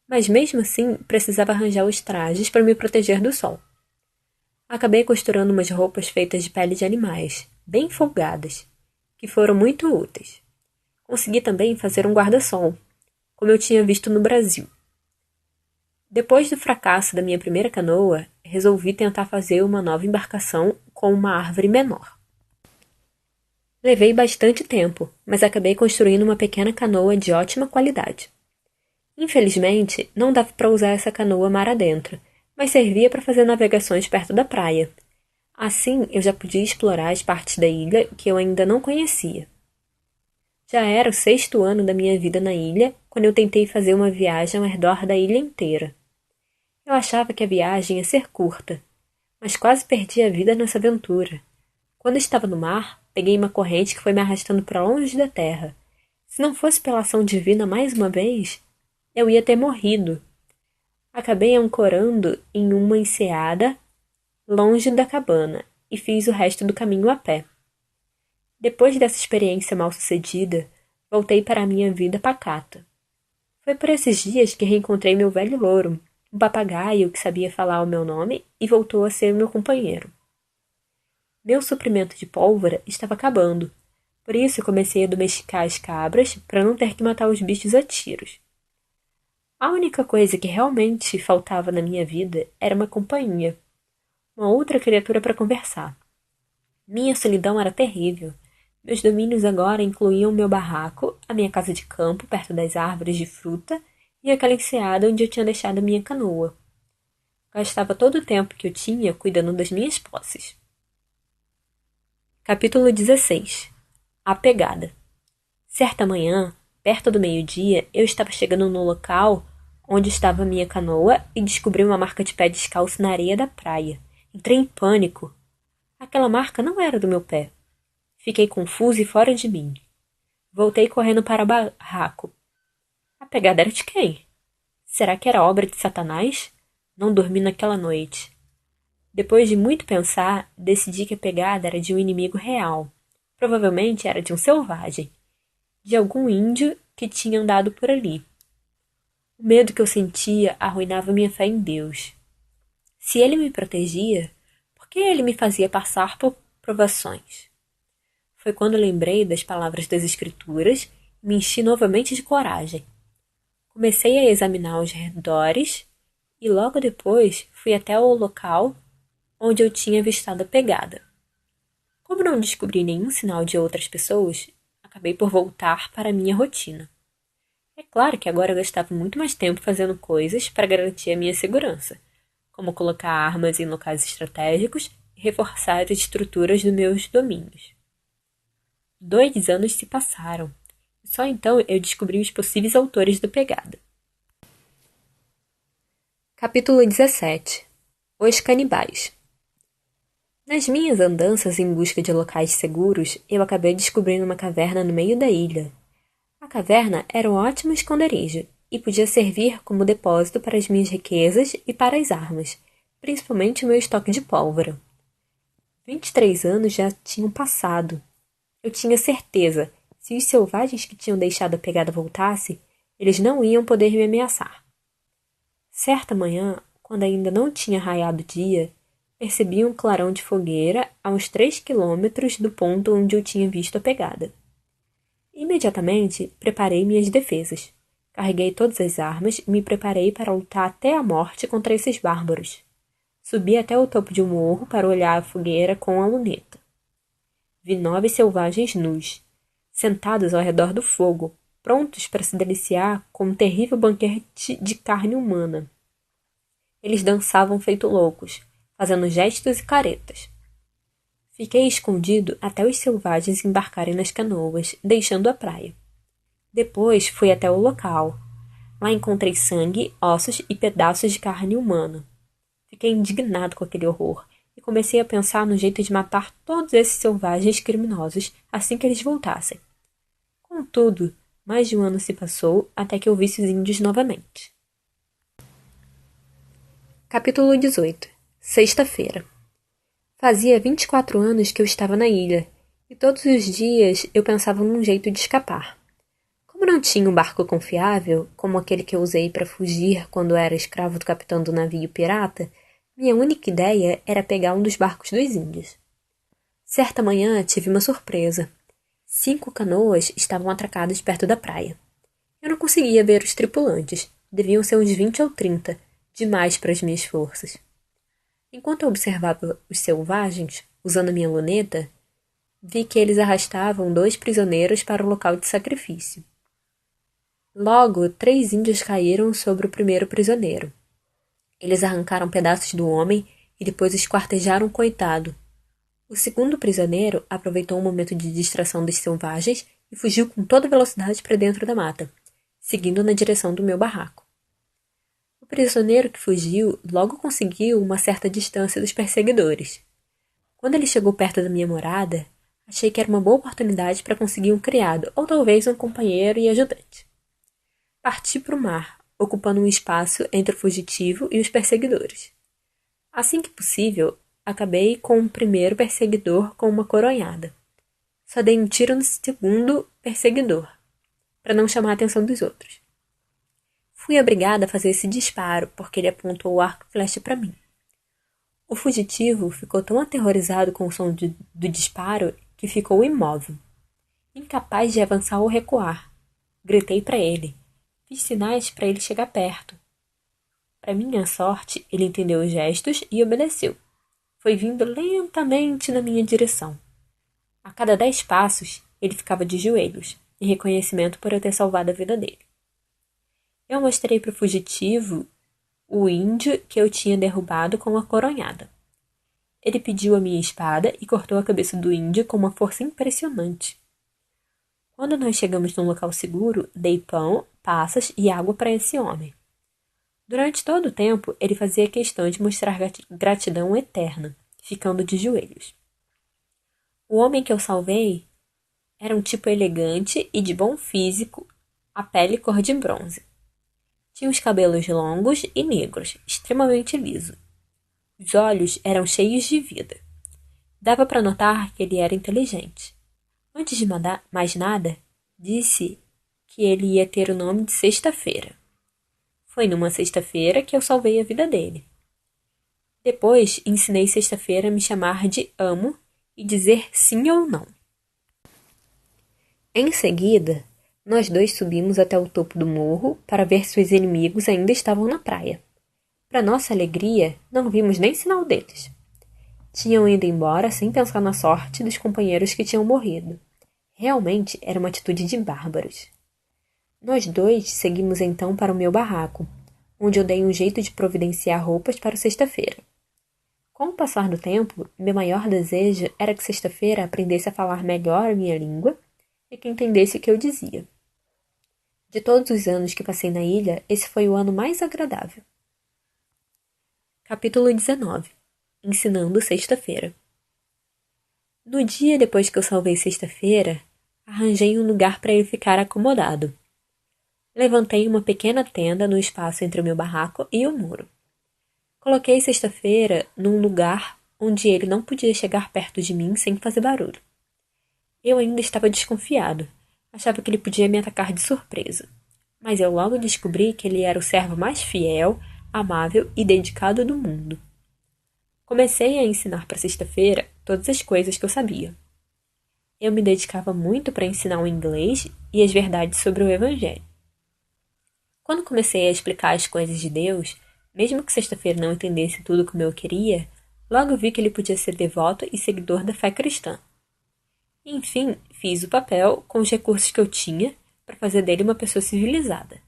Speaker 1: mas mesmo assim precisava arranjar os trajes para me proteger do sol. Acabei costurando umas roupas feitas de pele de animais, bem folgadas, que foram muito úteis. Consegui também fazer um guarda-sol, como eu tinha visto no Brasil. Depois do fracasso da minha primeira canoa, resolvi tentar fazer uma nova embarcação com uma árvore menor. Levei bastante tempo, mas acabei construindo uma pequena canoa de ótima qualidade. Infelizmente, não dava para usar essa canoa mar adentro, mas servia para fazer navegações perto da praia. Assim, eu já podia explorar as partes da ilha que eu ainda não conhecia. Já era o 6º ano da minha vida na ilha, quando eu tentei fazer uma viagem ao redor da ilha inteira. Eu achava que a viagem ia ser curta, mas quase perdi a vida nessa aventura. Quando estava no mar, peguei uma corrente que foi me arrastando para longe da terra. Se não fosse pela ação divina mais uma vez, eu ia ter morrido. Acabei ancorando em uma enseada longe da cabana e fiz o resto do caminho a pé. Depois dessa experiência mal-sucedida, voltei para a minha vida pacata. Foi por esses dias que reencontrei meu velho louro, um papagaio que sabia falar o meu nome e voltou a ser meu companheiro. Meu suprimento de pólvora estava acabando, por isso comecei a domesticar as cabras para não ter que matar os bichos a tiros. A única coisa que realmente faltava na minha vida era uma companhia, uma outra criatura para conversar. Minha solidão era terrível. Meus domínios agora incluíam meu barraco, a minha casa de campo perto das árvores de fruta e aquela enseada onde eu tinha deixado a minha canoa. Gastava todo o tempo que eu tinha cuidando das minhas posses. Capítulo 16. A pegada. Certa manhã, perto do meio-dia, eu estava chegando no local onde estava a minha canoa e descobri uma marca de pé descalço na areia da praia. Entrei em pânico. Aquela marca não era do meu pé. Fiquei confuso e fora de mim. Voltei correndo para o barraco. A pegada era de quem? Será que era obra de Satanás? Não dormi naquela noite. Depois de muito pensar, decidi que a pegada era de um inimigo real. Provavelmente era de um selvagem, de algum índio que tinha andado por ali. O medo que eu sentia arruinava minha fé em Deus. Se ele me protegia, por que ele me fazia passar por provações? Foi quando lembrei das palavras das Escrituras e me enchi novamente de coragem. Comecei a examinar os redores e logo depois fui até o local onde eu tinha avistado a pegada. Como não descobri nenhum sinal de outras pessoas, acabei por voltar para a minha rotina. É claro que agora eu gastava muito mais tempo fazendo coisas para garantir a minha segurança, como colocar armas em locais estratégicos e reforçar as estruturas dos meus domínios. 2 anos se passaram, e só então eu descobri os possíveis autores da pegada. Capítulo 17. Os canibais. Nas minhas andanças em busca de locais seguros, eu acabei descobrindo uma caverna no meio da ilha. A caverna era um ótimo esconderijo e podia servir como depósito para as minhas riquezas e para as armas, principalmente o meu estoque de pólvora. 23 anos já tinham passado. Eu tinha certeza, se os selvagens que tinham deixado a pegada voltassem, eles não iam poder me ameaçar. Certa manhã, quando ainda não tinha raiado o dia, percebi um clarão de fogueira a uns 3 quilômetros do ponto onde eu tinha visto a pegada. Imediatamente, preparei minhas defesas. Carreguei todas as armas e me preparei para lutar até a morte contra esses bárbaros. Subi até o topo de um morro para olhar a fogueira com a luneta. Vi 9 selvagens nus, sentados ao redor do fogo, prontos para se deliciar com um terrível banquete de carne humana. Eles dançavam feito loucos, fazendo gestos e caretas. Fiquei escondido até os selvagens embarcarem nas canoas, deixando a praia. Depois fui até o local. Lá encontrei sangue, ossos e pedaços de carne humana. Fiquei indignado com aquele horror e comecei a pensar no jeito de matar todos esses selvagens criminosos assim que eles voltassem. Contudo, mais de um ano se passou até que eu visse os índios novamente. Capítulo 18. Sexta-feira. Fazia 24 anos que eu estava na ilha, e todos os dias eu pensava num jeito de escapar. Como Como não tinha um barco confiável, como aquele que eu usei para fugir quando era escravo do capitão do navio pirata, minha única ideia era pegar um dos barcos dos índios. Certa manhã tive uma surpresa. 5 canoas estavam atracadas perto da praia. Eu não conseguia ver os tripulantes. Deviam ser uns 20 ou 30, demais para as minhas forças. Enquanto eu observava os selvagens, usando minha luneta, vi que eles arrastavam 2 prisioneiros para o local de sacrifício. Logo, 3 índios caíram sobre o primeiro prisioneiro. Eles arrancaram pedaços do homem e depois esquartejaram o coitado. O segundo prisioneiro aproveitou um momento de distração dos selvagens e fugiu com toda velocidade para dentro da mata, seguindo na direção do meu barraco. O prisioneiro que fugiu logo conseguiu uma certa distância dos perseguidores. Quando ele chegou perto da minha morada, achei que era uma boa oportunidade para conseguir um criado ou talvez um companheiro e ajudante. Parti para o mar, ocupando um espaço entre o fugitivo e os perseguidores. Assim que possível, acabei com o primeiro perseguidor com uma coronhada. Só dei um tiro no segundo perseguidor, para não chamar a atenção dos outros. Fui obrigada a fazer esse disparo, porque ele apontou o arco e flecha para mim. O fugitivo ficou tão aterrorizado com o som do disparo que ficou imóvel, incapaz de avançar ou recuar. Gritei para ele. Fiz sinais para ele chegar perto. Para minha sorte, ele entendeu os gestos e obedeceu. Foi vindo lentamente na minha direção. A cada 10 passos, ele ficava de joelhos, em reconhecimento por eu ter salvado a vida dele. Eu mostrei para o fugitivo o índio que eu tinha derrubado com a coronhada. Ele pediu a minha espada e cortou a cabeça do índio com uma força impressionante. Quando nós chegamos num local seguro, dei pão, passas e água para esse homem. Durante todo o tempo, ele fazia questão de mostrar gratidão eterna, ficando de joelhos. O homem que eu salvei era um tipo elegante e de bom físico, a pele cor de bronze. Tinha os cabelos longos e negros, extremamente liso. Os olhos eram cheios de vida. Dava para notar que ele era inteligente. Antes de mais nada, disse que ele ia ter o nome de Sexta-feira. Foi numa sexta-feira que eu salvei a vida dele. Depois, ensinei Sexta-feira a me chamar de Amo e dizer sim ou não. Em seguida, nós 2 subimos até o topo do morro para ver se os inimigos ainda estavam na praia. Para nossa alegria, não vimos nem sinal deles. Tinham ido embora sem pensar na sorte dos companheiros que tinham morrido. Realmente era uma atitude de bárbaros. Nós 2 seguimos então para o meu barraco, onde eu dei um jeito de providenciar roupas para o Sexta-feira. Com o passar do tempo, meu maior desejo era que Sexta-feira aprendesse a falar melhor a minha língua e que entendesse o que eu dizia. De todos os anos que passei na ilha, esse foi o ano mais agradável. Capítulo 19. Ensinando Sexta-feira. No dia depois que eu salvei Sexta-feira, arranjei um lugar para ele ficar acomodado. Levantei uma pequena tenda no espaço entre o meu barraco e o muro. Coloquei Sexta-feira num lugar onde ele não podia chegar perto de mim sem fazer barulho. Eu ainda estava desconfiado. Achava que ele podia me atacar de surpresa. Mas eu logo descobri que ele era o servo mais fiel, amável e dedicado do mundo. Comecei a ensinar para Sexta-feira todas as coisas que eu sabia. Eu me dedicava muito para ensinar o inglês e as verdades sobre o Evangelho. Quando comecei a explicar as coisas de Deus, mesmo que Sexta-feira não entendesse tudo como eu queria, logo vi que ele podia ser devoto e seguidor da fé cristã. Enfim, fiz o papel com os recursos que eu tinha para fazer dele uma pessoa civilizada.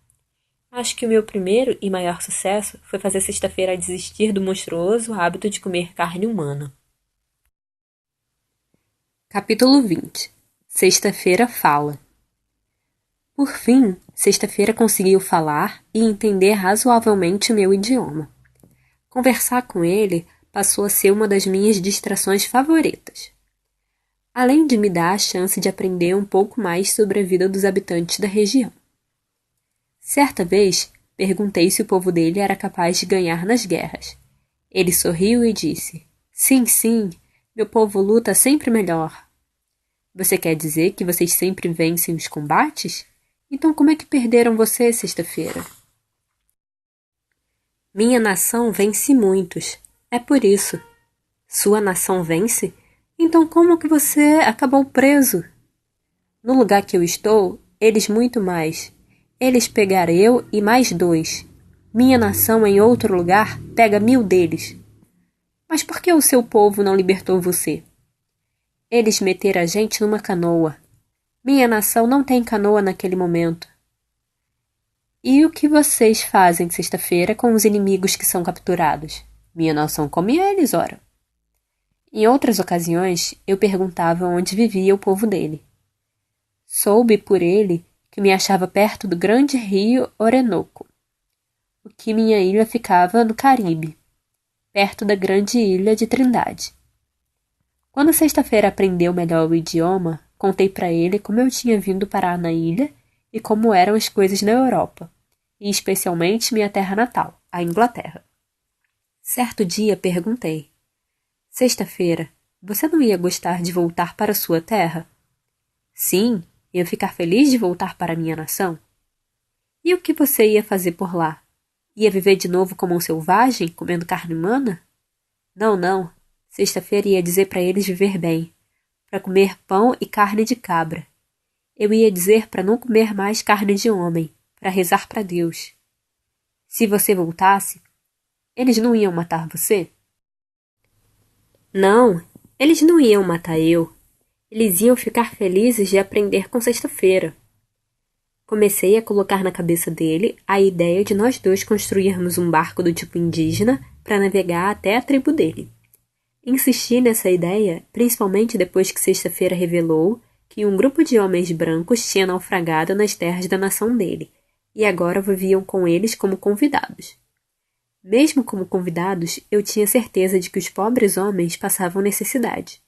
Speaker 1: Acho que o meu primeiro e maior sucesso foi fazer Sexta-feira desistir do monstruoso hábito de comer carne humana. Capítulo 20. Sexta-feira fala. Por fim, Sexta-feira conseguiu falar e entender razoavelmente o meu idioma. Conversar com ele passou a ser uma das minhas distrações favoritas. Além de me dar a chance de aprender um pouco mais sobre a vida dos habitantes da região. Certa vez, perguntei se o povo dele era capaz de ganhar nas guerras. Ele sorriu e disse, sim, sim, meu povo luta sempre melhor. Você quer dizer que vocês sempre vencem os combates? Então como é que perderam você sexta-feira? Minha nação vence muitos. É por isso. Sua nação vence? Então como que você acabou preso? No lugar que eu estou, eles muito mais. Eles pegaram eu e mais 2. Minha nação em outro lugar pega 1000 deles. Mas por que o seu povo não libertou você? Eles meteram a gente numa canoa. Minha nação não tem canoa naquele momento. E o que vocês fazem sexta-feira com os inimigos que são capturados? Minha nação come eles, ora. Em outras ocasiões, eu perguntava onde vivia o povo dele. Soube por ele que me achava perto do grande rio Orenoco, o que minha ilha ficava no Caribe, perto da grande ilha de Trindade. Quando sexta-feira aprendeu melhor o idioma, contei para ele como eu tinha vindo parar na ilha e como eram as coisas na Europa, e especialmente minha terra natal, a Inglaterra. Certo dia perguntei: sexta-feira, você não ia gostar de voltar para sua terra? Sim, ia ficar feliz de voltar para minha nação. E o que você ia fazer por lá? Ia viver de novo como um selvagem, comendo carne humana? Não, não. Sexta-feira ia dizer para eles viver bem, para comer pão e carne de cabra. Eu ia dizer para não comer mais carne de homem, para rezar para Deus. Se você voltasse, eles não iam matar você? Não, eles não iam matar eu. Eles iam ficar felizes de aprender com sexta-feira. Comecei a colocar na cabeça dele a ideia de nós 2 construirmos um barco do tipo indígena para navegar até a tribo dele. Insisti nessa ideia, principalmente depois que sexta-feira revelou que um grupo de homens brancos tinha naufragado nas terras da nação dele, e agora viviam com eles como convidados. Mesmo como convidados, eu tinha certeza de que os pobres homens passavam necessidade.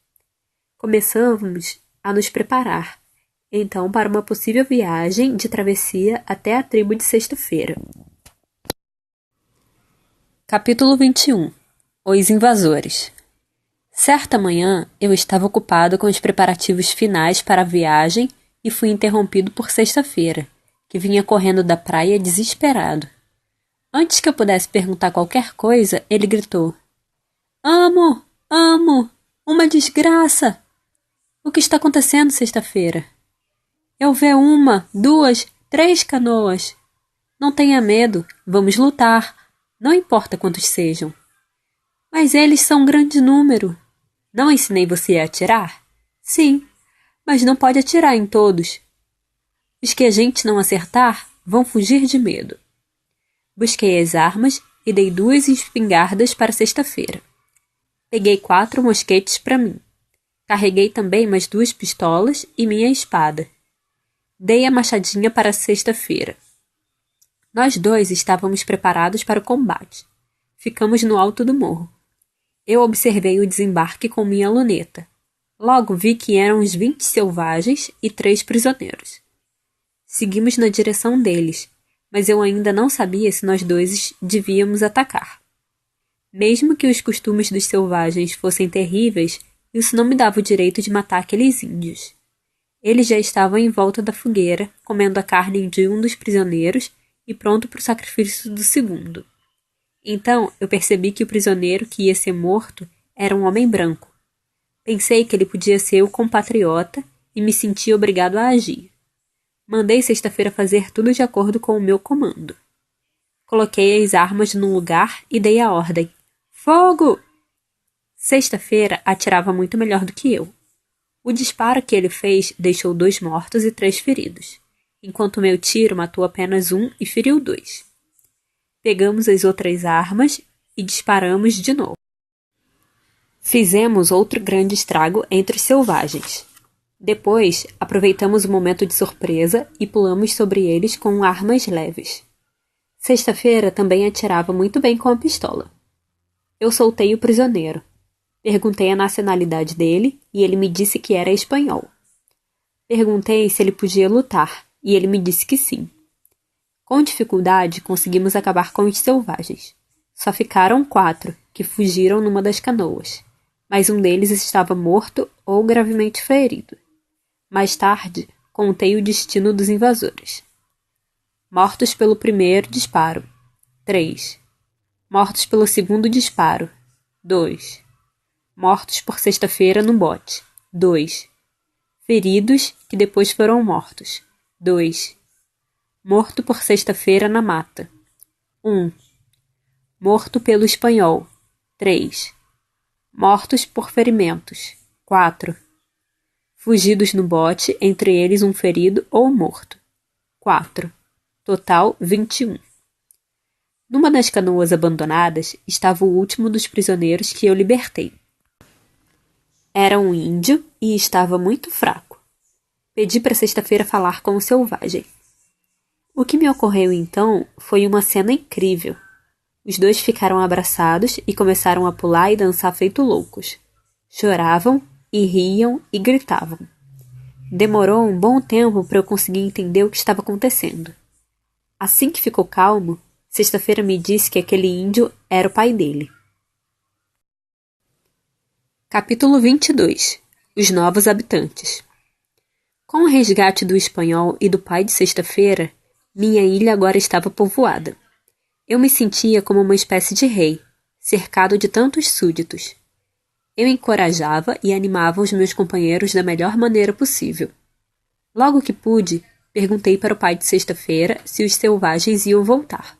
Speaker 1: Começamos a nos preparar, então, para uma possível viagem de travessia até a tribo de sexta-feira. Capítulo 21. Os invasores. Certa manhã, eu estava ocupado com os preparativos finais para a viagem e fui interrompido por sexta-feira, que vinha correndo da praia desesperado. Antes que eu pudesse perguntar qualquer coisa, ele gritou: Amo! Amo! Uma desgraça! O que está acontecendo sexta-feira? Eu vi 1, 2, 3 canoas. Não tenha medo, vamos lutar, não importa quantos sejam. Mas eles são um grande número. Não ensinei você a atirar? Sim, mas não pode atirar em todos. Os que a gente não acertar vão fugir de medo. Busquei as armas e dei 2 espingardas para sexta-feira. Peguei 4 mosquetes para mim. Carreguei também mais 2 pistolas e minha espada. Dei a machadinha para sexta-feira. Nós 2 estávamos preparados para o combate. Ficamos no alto do morro. Eu observei o desembarque com minha luneta. Logo vi que eram uns 20 selvagens e 3 prisioneiros. Seguimos na direção deles, mas eu ainda não sabia se nós 2 devíamos atacar. Mesmo que os costumes dos selvagens fossem terríveis, isso não me dava o direito de matar aqueles índios. Eles já estavam em volta da fogueira, comendo a carne de um dos prisioneiros e pronto para o sacrifício do segundo. Então, eu percebi que o prisioneiro que ia ser morto era um homem branco. Pensei que ele podia ser o compatriota e me senti obrigado a agir. Mandei sexta-feira fazer tudo de acordo com o meu comando. Coloquei as armas no lugar e dei a ordem: Fogo! Sexta-feira atirava muito melhor do que eu. O disparo que ele fez deixou 2 mortos e 3 feridos, enquanto meu tiro matou apenas 1 e feriu 2. Pegamos as outras armas e disparamos de novo. Fizemos outro grande estrago entre os selvagens. Depois, aproveitamos o momento de surpresa e pulamos sobre eles com armas leves. Sexta-feira também atirava muito bem com a pistola. Eu soltei o prisioneiro. Perguntei a nacionalidade dele e ele me disse que era espanhol. Perguntei se ele podia lutar e ele me disse que sim. Com dificuldade, conseguimos acabar com os selvagens. Só ficaram 4, que fugiram numa das canoas, mas um deles estava morto ou gravemente ferido. Mais tarde, contei o destino dos invasores. Mortos pelo primeiro disparo. 3. Mortos pelo segundo disparo. 2. Mortos por sexta-feira no bote. 2. Feridos que depois foram mortos. 2. Morto por sexta-feira na mata. 1. Morto pelo espanhol. 3. Mortos por ferimentos. 4. Fugidos no bote, entre eles um ferido ou morto. 4. Total 21. Numa das canoas abandonadas estava o último dos prisioneiros que eu libertei. Era um índio e estava muito fraco. Pedi para sexta-feira falar com o selvagem. O que me ocorreu então foi uma cena incrível. Os dois ficaram abraçados e começaram a pular e dançar feito loucos. Choravam e riam e gritavam. Demorou um bom tempo para eu conseguir entender o que estava acontecendo. Assim que ficou calmo, sexta-feira me disse que aquele índio era o pai dele. Capítulo 22. Os novos habitantes. Com o resgate do espanhol e do pai de sexta-feira, minha ilha agora estava povoada. Eu me sentia como uma espécie de rei, cercado de tantos súditos. Eu encorajava e animava os meus companheiros da melhor maneira possível. Logo que pude, perguntei para o pai de sexta-feira se os selvagens iam voltar.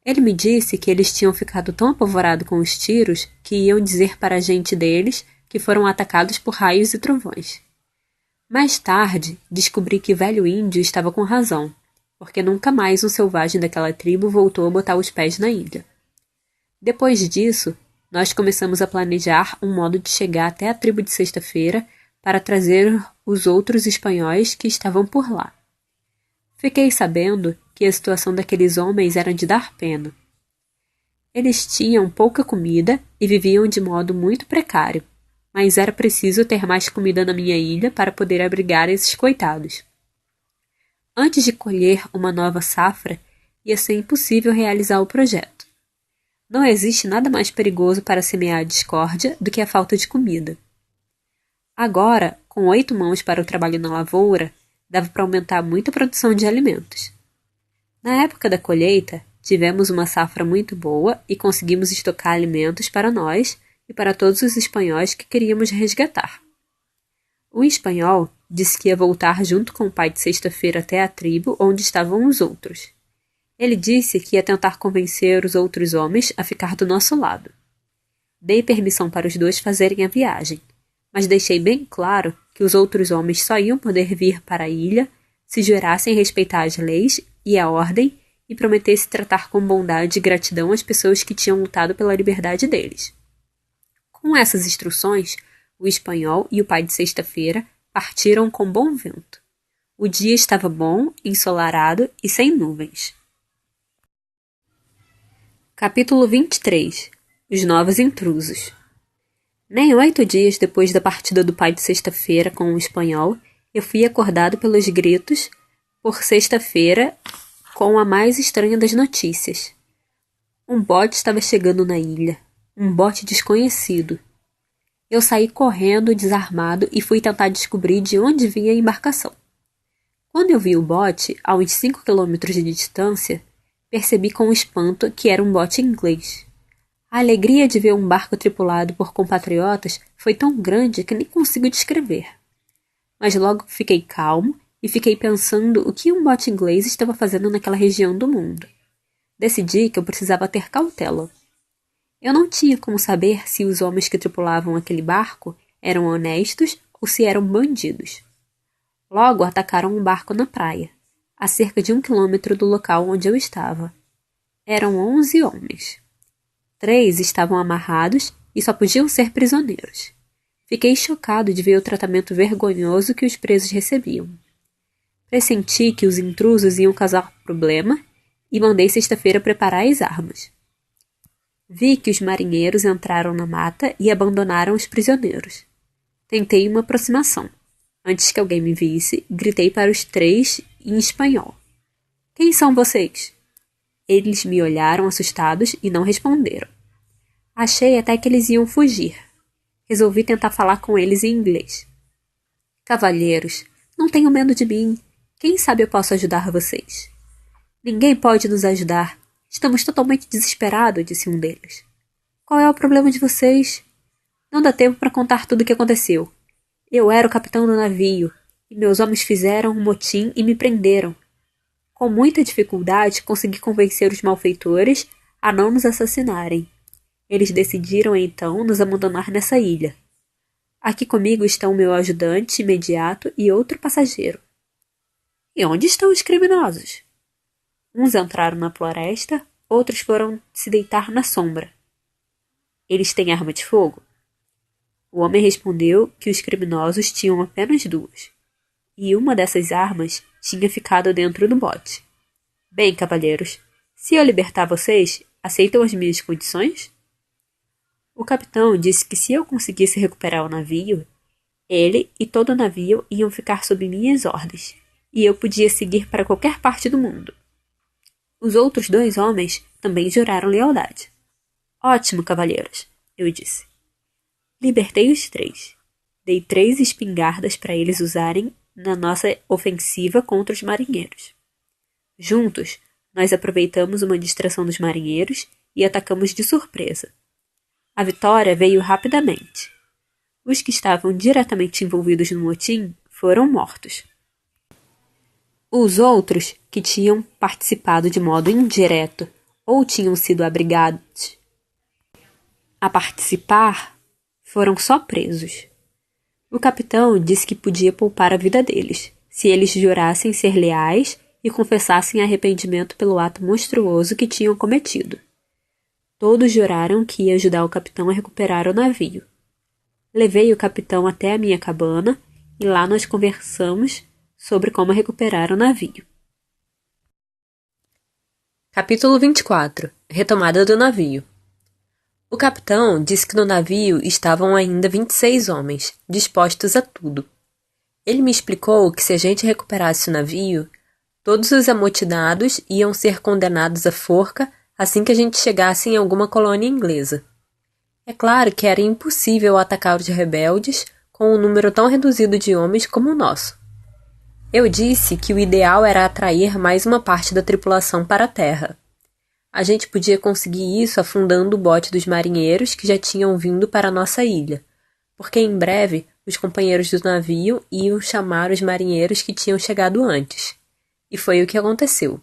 Speaker 1: Ele me disse que eles tinham ficado tão apavorados com os tiros que iam dizer para a gente deles que foram atacados por raios e trovões. Mais tarde, descobri que o velho índio estava com razão, porque nunca mais um selvagem daquela tribo voltou a botar os pés na ilha. Depois disso, nós começamos a planejar um modo de chegar até a tribo de sexta-feira para trazer os outros espanhóis que estavam por lá. Fiquei sabendo que a situação daqueles homens era de dar pena. Eles tinham pouca comida e viviam de modo muito precário, mas era preciso ter mais comida na minha ilha para poder abrigar esses coitados. Antes de colher uma nova safra, ia ser impossível realizar o projeto. Não existe nada mais perigoso para semear a discórdia do que a falta de comida. Agora, com 8 mãos para o trabalho na lavoura, dava para aumentar muito a produção de alimentos. Na época da colheita, tivemos uma safra muito boa e conseguimos estocar alimentos para nós e para todos os espanhóis que queríamos resgatar. O espanhol disse que ia voltar junto com o pai de sexta-feira até a tribo onde estavam os outros. Ele disse que ia tentar convencer os outros homens a ficar do nosso lado. Dei permissão para os dois fazerem a viagem, mas deixei bem claro que os outros homens só iam poder vir para a ilha se jurassem respeitar as leis e a ordem e prometessem tratar com bondade e gratidão as pessoas que tinham lutado pela liberdade deles. Com essas instruções, o espanhol e o pai de sexta-feira partiram com bom vento. O dia estava bom, ensolarado e sem nuvens. Capítulo 23. Os novos intrusos. Nem 8 dias depois da partida do pai de sexta-feira com o espanhol, eu fui acordado pelos gritos por sexta-feira com a mais estranha das notícias. Um bote estava chegando na ilha. Um bote desconhecido. Eu saí correndo, desarmado, e fui tentar descobrir de onde vinha a embarcação. Quando eu vi o bote, a uns 5 quilômetros de distância, percebi com espanto que era um bote inglês. A alegria de ver um barco tripulado por compatriotas foi tão grande que nem consigo descrever. Mas logo fiquei calmo e fiquei pensando o que um bote inglês estava fazendo naquela região do mundo. Decidi que eu precisava ter cautela. Eu não tinha como saber se os homens que tripulavam aquele barco eram honestos ou se eram bandidos. Logo atacaram um barco na praia, a cerca de 1 quilômetro do local onde eu estava. Eram 11 homens. 3 estavam amarrados e só podiam ser prisioneiros. Fiquei chocado de ver o tratamento vergonhoso que os presos recebiam. Pressenti que os intrusos iam causar problema e mandei sexta-feira preparar as armas. Vi que os marinheiros entraram na mata e abandonaram os prisioneiros. Tentei uma aproximação. Antes que alguém me visse, gritei para os 3 em espanhol. Quem são vocês? Eles me olharam assustados e não responderam. Achei até que eles iam fugir. Resolvi tentar falar com eles em inglês. Cavalheiros, não tenham medo de mim. Quem sabe eu posso ajudar vocês? Ninguém pode nos ajudar. Estamos totalmente desesperados, disse um deles. Qual é o problema de vocês? Não dá tempo para contar tudo o que aconteceu. Eu era o capitão do navio, e meus homens fizeram um motim e me prenderam. Com muita dificuldade, consegui convencer os malfeitores a não nos assassinarem. Eles decidiram, então, nos abandonar nessa ilha. Aqui comigo estão meu ajudante imediato e outro passageiro. E onde estão os criminosos? Uns entraram na floresta, outros foram se deitar na sombra. Eles têm arma de fogo? O homem respondeu que os criminosos tinham apenas duas, e uma dessas armas tinha ficado dentro do bote. Bem, cavalheiros, se eu libertar vocês, aceitam as minhas condições? O capitão disse que se eu conseguisse recuperar o navio, ele e todo o navio iam ficar sob minhas ordens, e eu podia seguir para qualquer parte do mundo. Os outros dois homens também juraram lealdade. Ótimo, cavalheiros, eu disse. Libertei os três. Dei 3 espingardas para eles usarem na nossa ofensiva contra os marinheiros. Juntos, nós aproveitamos uma distração dos marinheiros e atacamos de surpresa. A vitória veio rapidamente. Os que estavam diretamente envolvidos no motim foram mortos. Os outros, que tinham participado de modo indireto ou tinham sido obrigados a participar, foram só presos. O capitão disse que podia poupar a vida deles, se eles jurassem ser leais e confessassem arrependimento pelo ato monstruoso que tinham cometido. Todos juraram que ia ajudar o capitão a recuperar o navio. Levei o capitão até a minha cabana e lá nós conversamos sobre como recuperar o navio. Capítulo 24. Retomada do navio. O capitão disse que no navio estavam ainda 26 homens, dispostos a tudo. Ele me explicou que se a gente recuperasse o navio, todos os amotinados iam ser condenados à forca assim que a gente chegasse em alguma colônia inglesa. É claro que era impossível atacar os rebeldes com um número tão reduzido de homens como o nosso. Eu disse que o ideal era atrair mais uma parte da tripulação para a terra. A gente podia conseguir isso afundando o bote dos marinheiros que já tinham vindo para a nossa ilha, porque em breve os companheiros do navio iam chamar os marinheiros que tinham chegado antes. E foi o que aconteceu.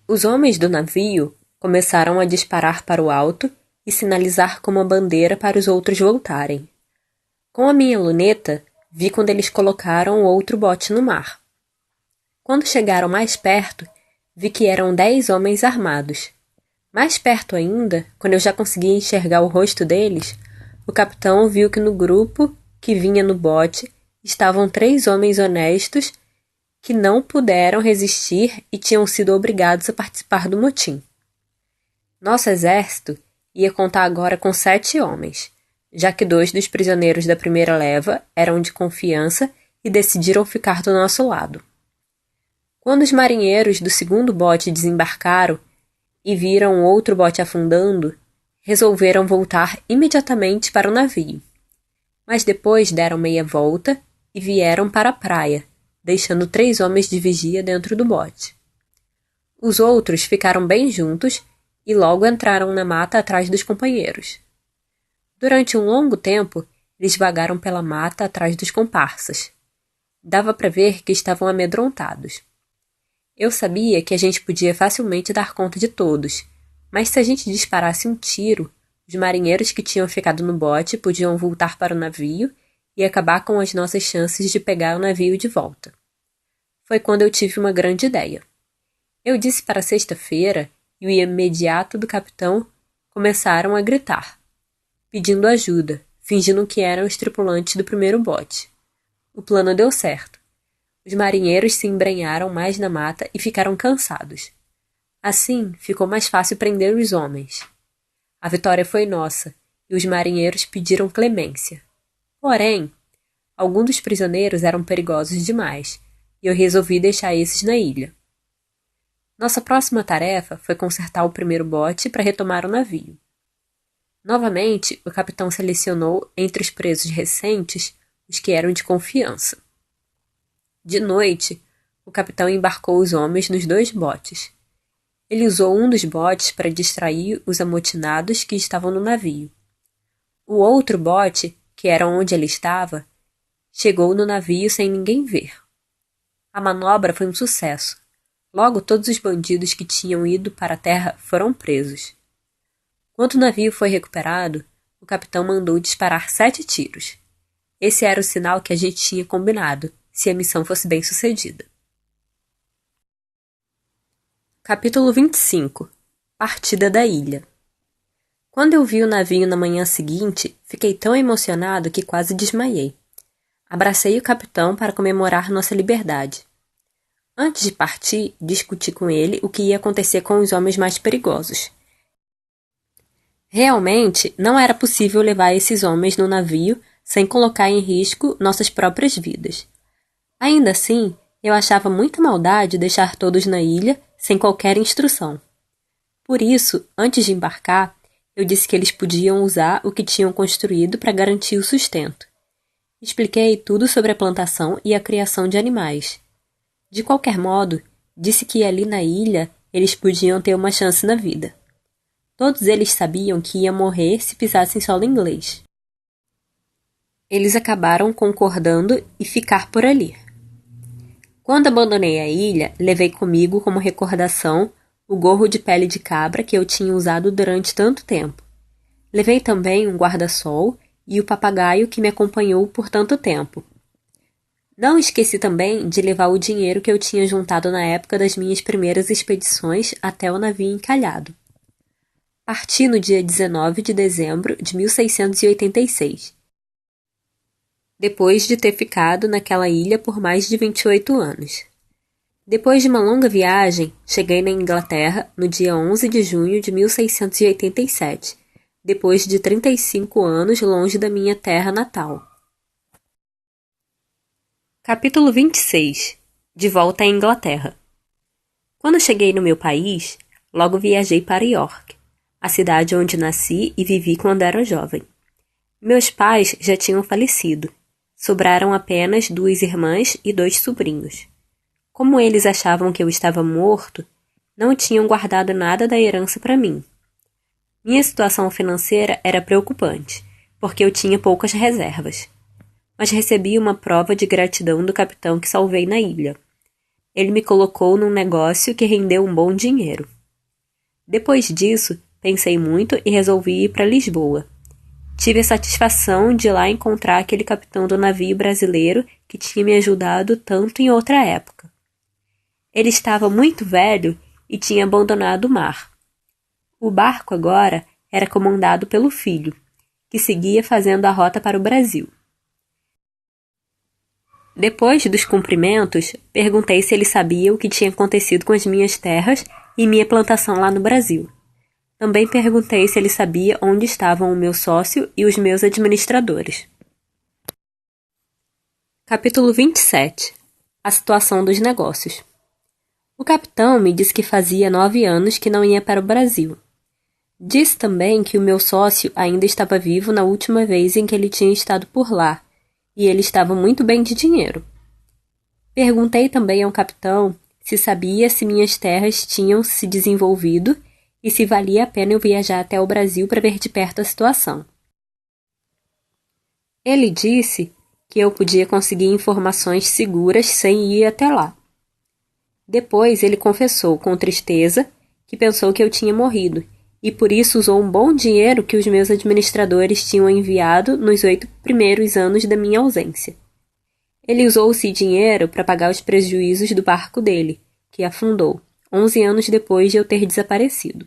Speaker 1: Os homens do navio começaram a disparar para o alto e sinalizar com uma bandeira para os outros voltarem. Com a minha luneta, vi quando eles colocaram o outro bote no mar. Quando chegaram mais perto, vi que eram 10 homens armados. Mais perto ainda, quando eu já conseguia enxergar o rosto deles, o capitão viu que no grupo que vinha no bote estavam 3 homens honestos que não puderam resistir e tinham sido obrigados a participar do motim. Nosso exército ia contar agora com 7 homens, já que 2 dos prisioneiros da primeira leva eram de confiança e decidiram ficar do nosso lado. Quando os marinheiros do segundo bote desembarcaram e viram o outro bote afundando, resolveram voltar imediatamente para o navio. Mas depois deram meia volta e vieram para a praia, deixando 3 homens de vigia dentro do bote. Os outros ficaram bem juntos e logo entraram na mata atrás dos companheiros. Durante um longo tempo, eles vagaram pela mata atrás dos comparsas. Dava para ver que estavam amedrontados. Eu sabia que a gente podia facilmente dar conta de todos, mas se a gente disparasse um tiro, os marinheiros que tinham ficado no bote podiam voltar para o navio e acabar com as nossas chances de pegar o navio de volta. Foi quando eu tive uma grande ideia. Eu disse para sexta-feira e o imediato do capitão começaram a gritar, pedindo ajuda, fingindo que eram os tripulantes do primeiro bote. O plano deu certo. Os marinheiros se embrenharam mais na mata e ficaram cansados. Assim, ficou mais fácil prender os homens. A vitória foi nossa, e os marinheiros pediram clemência. Porém, alguns dos prisioneiros eram perigosos demais, e eu resolvi deixar esses na ilha. Nossa próxima tarefa foi consertar o primeiro bote para retomar o navio. Novamente, o capitão selecionou entre os presos recentes os que eram de confiança. De noite, o capitão embarcou os homens nos 2 botes. Ele usou um dos botes para distrair os amotinados que estavam no navio. O outro bote, que era onde ele estava, chegou no navio sem ninguém ver. A manobra foi um sucesso. Logo, todos os bandidos que tinham ido para a terra foram presos. Quando o navio foi recuperado, o capitão mandou disparar 7 tiros. Esse era o sinal que a gente tinha combinado, se a missão fosse bem sucedida. Capítulo 25. Partida da ilha. Quando eu vi o navio na manhã seguinte, fiquei tão emocionado que quase desmaiei. Abracei o capitão para comemorar nossa liberdade. Antes de partir, discuti com ele o que ia acontecer com os homens mais perigosos. Realmente, não era possível levar esses homens no navio sem colocar em risco nossas próprias vidas. Ainda assim, eu achava muita maldade deixar todos na ilha sem qualquer instrução. Por isso, antes de embarcar, eu disse que eles podiam usar o que tinham construído para garantir o sustento. Expliquei tudo sobre a plantação e a criação de animais. De qualquer modo, disse que ali na ilha eles podiam ter uma chance na vida. Todos eles sabiam que iam morrer se pisassem solo inglês. Eles acabaram concordando e ficar por ali. Quando abandonei a ilha, levei comigo como recordação o gorro de pele de cabra que eu tinha usado durante tanto tempo. Levei também um guarda-sol e o papagaio que me acompanhou por tanto tempo. Não esqueci também de levar o dinheiro que eu tinha juntado na época das minhas primeiras expedições até o navio encalhado. Parti no dia 19 de dezembro de 1686, depois de ter ficado naquela ilha por mais de 28 anos. Depois de uma longa viagem, cheguei na Inglaterra no dia 11 de junho de 1687, depois de 35 anos longe da minha terra natal. Capítulo 26. De volta à Inglaterra. Quando cheguei no meu país, logo viajei para York, a cidade onde nasci e vivi quando era jovem. Meus pais já tinham falecido. Sobraram apenas 2 irmãs e 2 sobrinhos. Como eles achavam que eu estava morto, não tinham guardado nada da herança para mim. Minha situação financeira era preocupante, porque eu tinha poucas reservas. Mas recebi uma prova de gratidão do capitão que salvei na ilha. Ele me colocou num negócio que rendeu um bom dinheiro. Depois disso, pensei muito e resolvi ir para Lisboa. Tive a satisfação de lá encontrar aquele capitão do navio brasileiro que tinha me ajudado tanto em outra época. Ele estava muito velho e tinha abandonado o mar. O barco agora era comandado pelo filho, que seguia fazendo a rota para o Brasil. Depois dos cumprimentos, perguntei se ele sabia o que tinha acontecido com as minhas terras e minha plantação lá no Brasil. Também perguntei se ele sabia onde estavam o meu sócio e os meus administradores. Capítulo 27. A situação dos negócios. O capitão me disse que fazia 9 anos que não ia para o Brasil. Disse também que o meu sócio ainda estava vivo na última vez em que ele tinha estado por lá, e ele estava muito bem de dinheiro. Perguntei também ao capitão se sabia se minhas terras tinham se desenvolvido e se valia a pena eu viajar até o Brasil para ver de perto a situação. Ele disse que eu podia conseguir informações seguras sem ir até lá. Depois ele confessou com tristeza que pensou que eu tinha morrido e por isso usou um bom dinheiro que os meus administradores tinham enviado nos 8 primeiros anos da minha ausência. Ele usou esse dinheiro para pagar os prejuízos do barco dele, que afundou, 11 anos depois de eu ter desaparecido.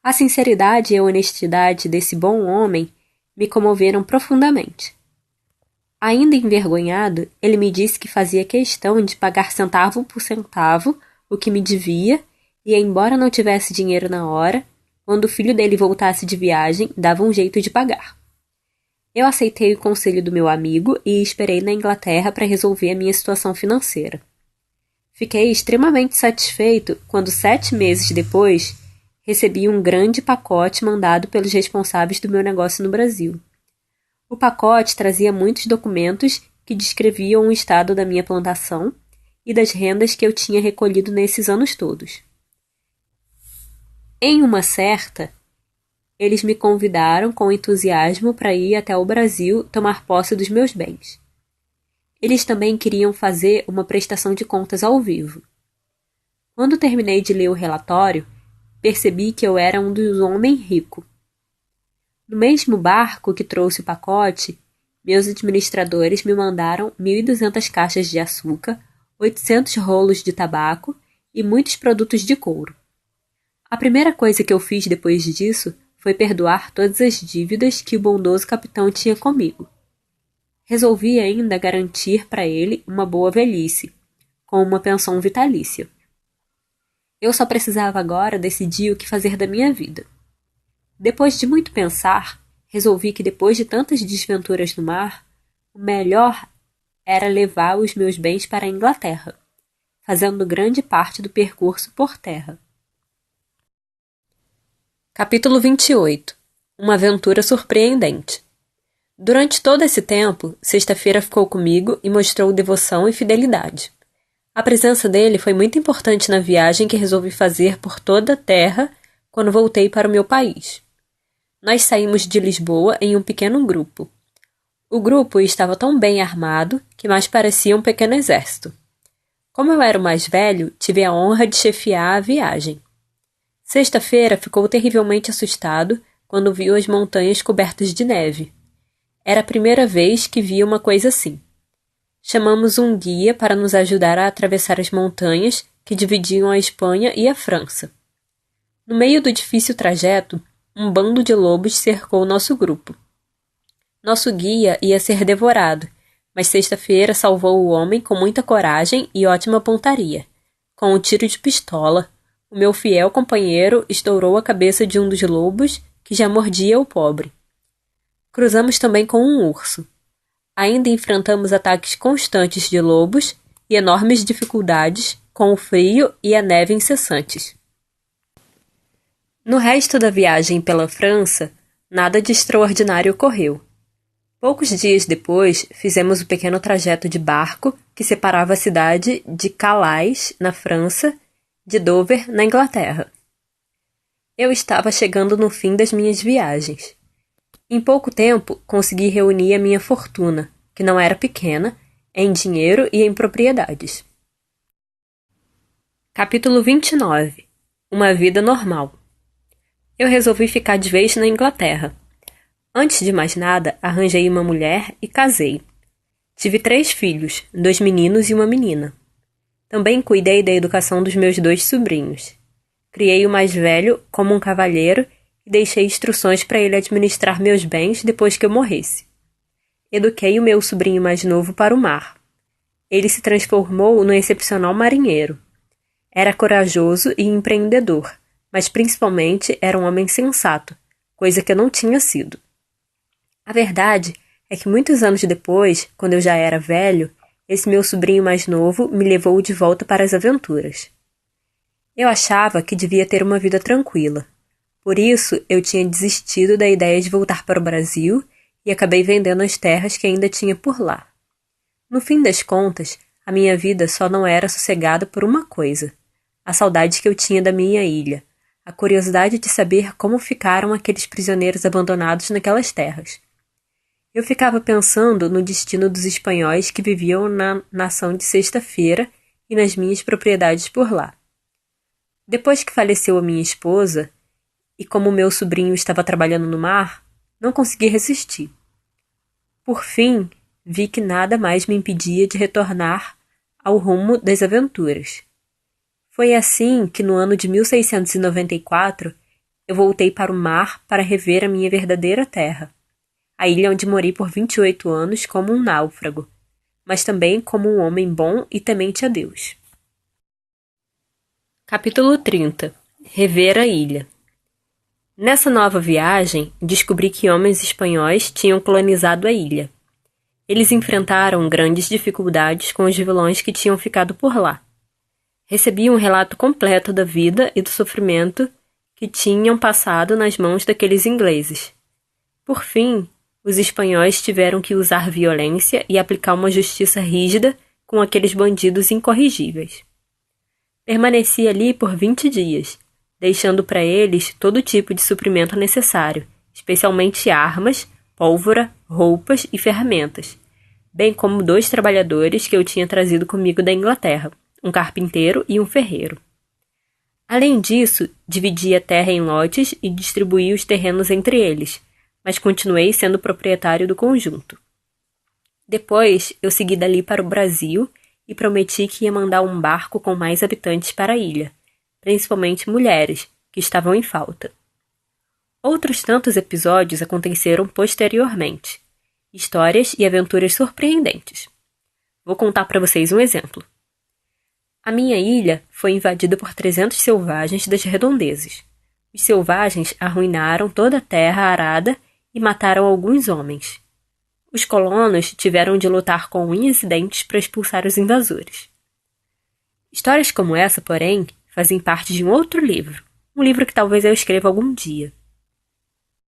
Speaker 1: A sinceridade e a honestidade desse bom homem me comoveram profundamente. Ainda envergonhado, ele me disse que fazia questão de pagar centavo por centavo o que me devia e, embora não tivesse dinheiro na hora, quando o filho dele voltasse de viagem, dava um jeito de pagar. Eu aceitei o conselho do meu amigo e esperei na Inglaterra para resolver a minha situação financeira. Fiquei extremamente satisfeito quando 7 meses depois recebi um grande pacote mandado pelos responsáveis do meu negócio no Brasil. O pacote trazia muitos documentos que descreviam o estado da minha plantação e das rendas que eu tinha recolhido nesses anos todos. Em uma certa, eles me convidaram com entusiasmo para ir até o Brasil tomar posse dos meus bens. Eles também queriam fazer uma prestação de contas ao vivo. Quando terminei de ler o relatório, percebi que eu era um dos homens ricos. No mesmo barco que trouxe o pacote, meus administradores me mandaram 1.200 caixas de açúcar, 800 rolos de tabaco e muitos produtos de couro. A primeira coisa que eu fiz depois disso foi perdoar todas as dívidas que o bondoso capitão tinha comigo. Resolvi ainda garantir para ele uma boa velhice, com uma pensão vitalícia. Eu só precisava agora decidir o que fazer da minha vida. Depois de muito pensar, resolvi que depois de tantas desventuras no mar, o melhor era levar os meus bens para a Inglaterra, fazendo grande parte do percurso por terra. Capítulo 28. Uma aventura surpreendente. Durante todo esse tempo, Sexta-feira ficou comigo e mostrou devoção e fidelidade. A presença dele foi muito importante na viagem que resolvi fazer por toda a terra quando voltei para o meu país. Nós saímos de Lisboa em um pequeno grupo. O grupo estava tão bem armado que mais parecia um pequeno exército. Como eu era o mais velho, tive a honra de chefiar a viagem. Sexta-feira ficou terrivelmente assustado quando viu as montanhas cobertas de neve. Era a primeira vez que via uma coisa assim. Chamamos um guia para nos ajudar a atravessar as montanhas que dividiam a Espanha e a França. No meio do difícil trajeto, um bando de lobos cercou nosso grupo. Nosso guia ia ser devorado, mas Sexta-feira salvou o homem com muita coragem e ótima pontaria. Com um tiro de pistola, o meu fiel companheiro estourou a cabeça de um dos lobos que já mordia o pobre. Cruzamos também com um urso. Ainda enfrentamos ataques constantes de lobos e enormes dificuldades com o frio e a neve incessantes. No resto da viagem pela França, nada de extraordinário ocorreu. Poucos dias depois, fizemos o pequeno trajeto de barco que separava a cidade de Calais, na França, de Dover, na Inglaterra. Eu estava chegando no fim das minhas viagens. Em pouco tempo, consegui reunir a minha fortuna, que não era pequena, em dinheiro e em propriedades. Capítulo 29. Uma vida normal. Eu resolvi ficar de vez na Inglaterra. Antes de mais nada, arranjei uma mulher e casei. Tive 3 filhos, 2 meninos e uma menina. Também cuidei da educação dos meus 2 sobrinhos. Criei o mais velho como um cavalheiro e deixei instruções para ele administrar meus bens depois que eu morresse. Eduquei o meu sobrinho mais novo para o mar. Ele se transformou no excepcional marinheiro. Era corajoso e empreendedor, mas principalmente era um homem sensato, coisa que eu não tinha sido. A verdade é que muitos anos depois, quando eu já era velho, esse meu sobrinho mais novo me levou de volta para as aventuras. Eu achava que devia ter uma vida tranquila. Por isso, eu tinha desistido da ideia de voltar para o Brasil e acabei vendendo as terras que ainda tinha por lá. No fim das contas, a minha vida só não era sossegada por uma coisa: a saudade que eu tinha da minha ilha, a curiosidade de saber como ficaram aqueles prisioneiros abandonados naquelas terras. Eu ficava pensando no destino dos espanhóis que viviam na nação de Sexta-feira e nas minhas propriedades por lá. Depois que faleceu a minha esposa, e como meu sobrinho estava trabalhando no mar, não consegui resistir. Por fim, vi que nada mais me impedia de retornar ao rumo das aventuras. Foi assim que no ano de 1694 eu voltei para o mar para rever a minha verdadeira terra, a ilha onde morei por 28 anos como um náufrago, mas também como um homem bom e temente a Deus. Capítulo 30. Rever a ilha. Nessa nova viagem, descobri que homens espanhóis tinham colonizado a ilha. Eles enfrentaram grandes dificuldades com os vilões que tinham ficado por lá. Recebi um relato completo da vida e do sofrimento que tinham passado nas mãos daqueles ingleses. Por fim, os espanhóis tiveram que usar violência e aplicar uma justiça rígida com aqueles bandidos incorrigíveis. Permaneci ali por 20 dias, deixando para eles todo tipo de suprimento necessário, especialmente armas, pólvora, roupas e ferramentas, bem como 2 trabalhadores que eu tinha trazido comigo da Inglaterra, um carpinteiro e um ferreiro. Além disso, dividi a terra em lotes e distribuí os terrenos entre eles, mas continuei sendo proprietário do conjunto. Depois, eu segui dali para o Brasil e prometi que ia mandar um barco com mais habitantes para a ilha, principalmente mulheres, que estavam em falta. Outros tantos episódios aconteceram posteriormente, histórias e aventuras surpreendentes. Vou contar para vocês um exemplo. A minha ilha foi invadida por 300 selvagens das redondezas. Os selvagens arruinaram toda a terra arada e mataram alguns homens. Os colonos tiveram de lutar com unhas e dentes para expulsar os invasores. Histórias como essa, porém, fazem parte de um outro livro, um livro que talvez eu escreva algum dia.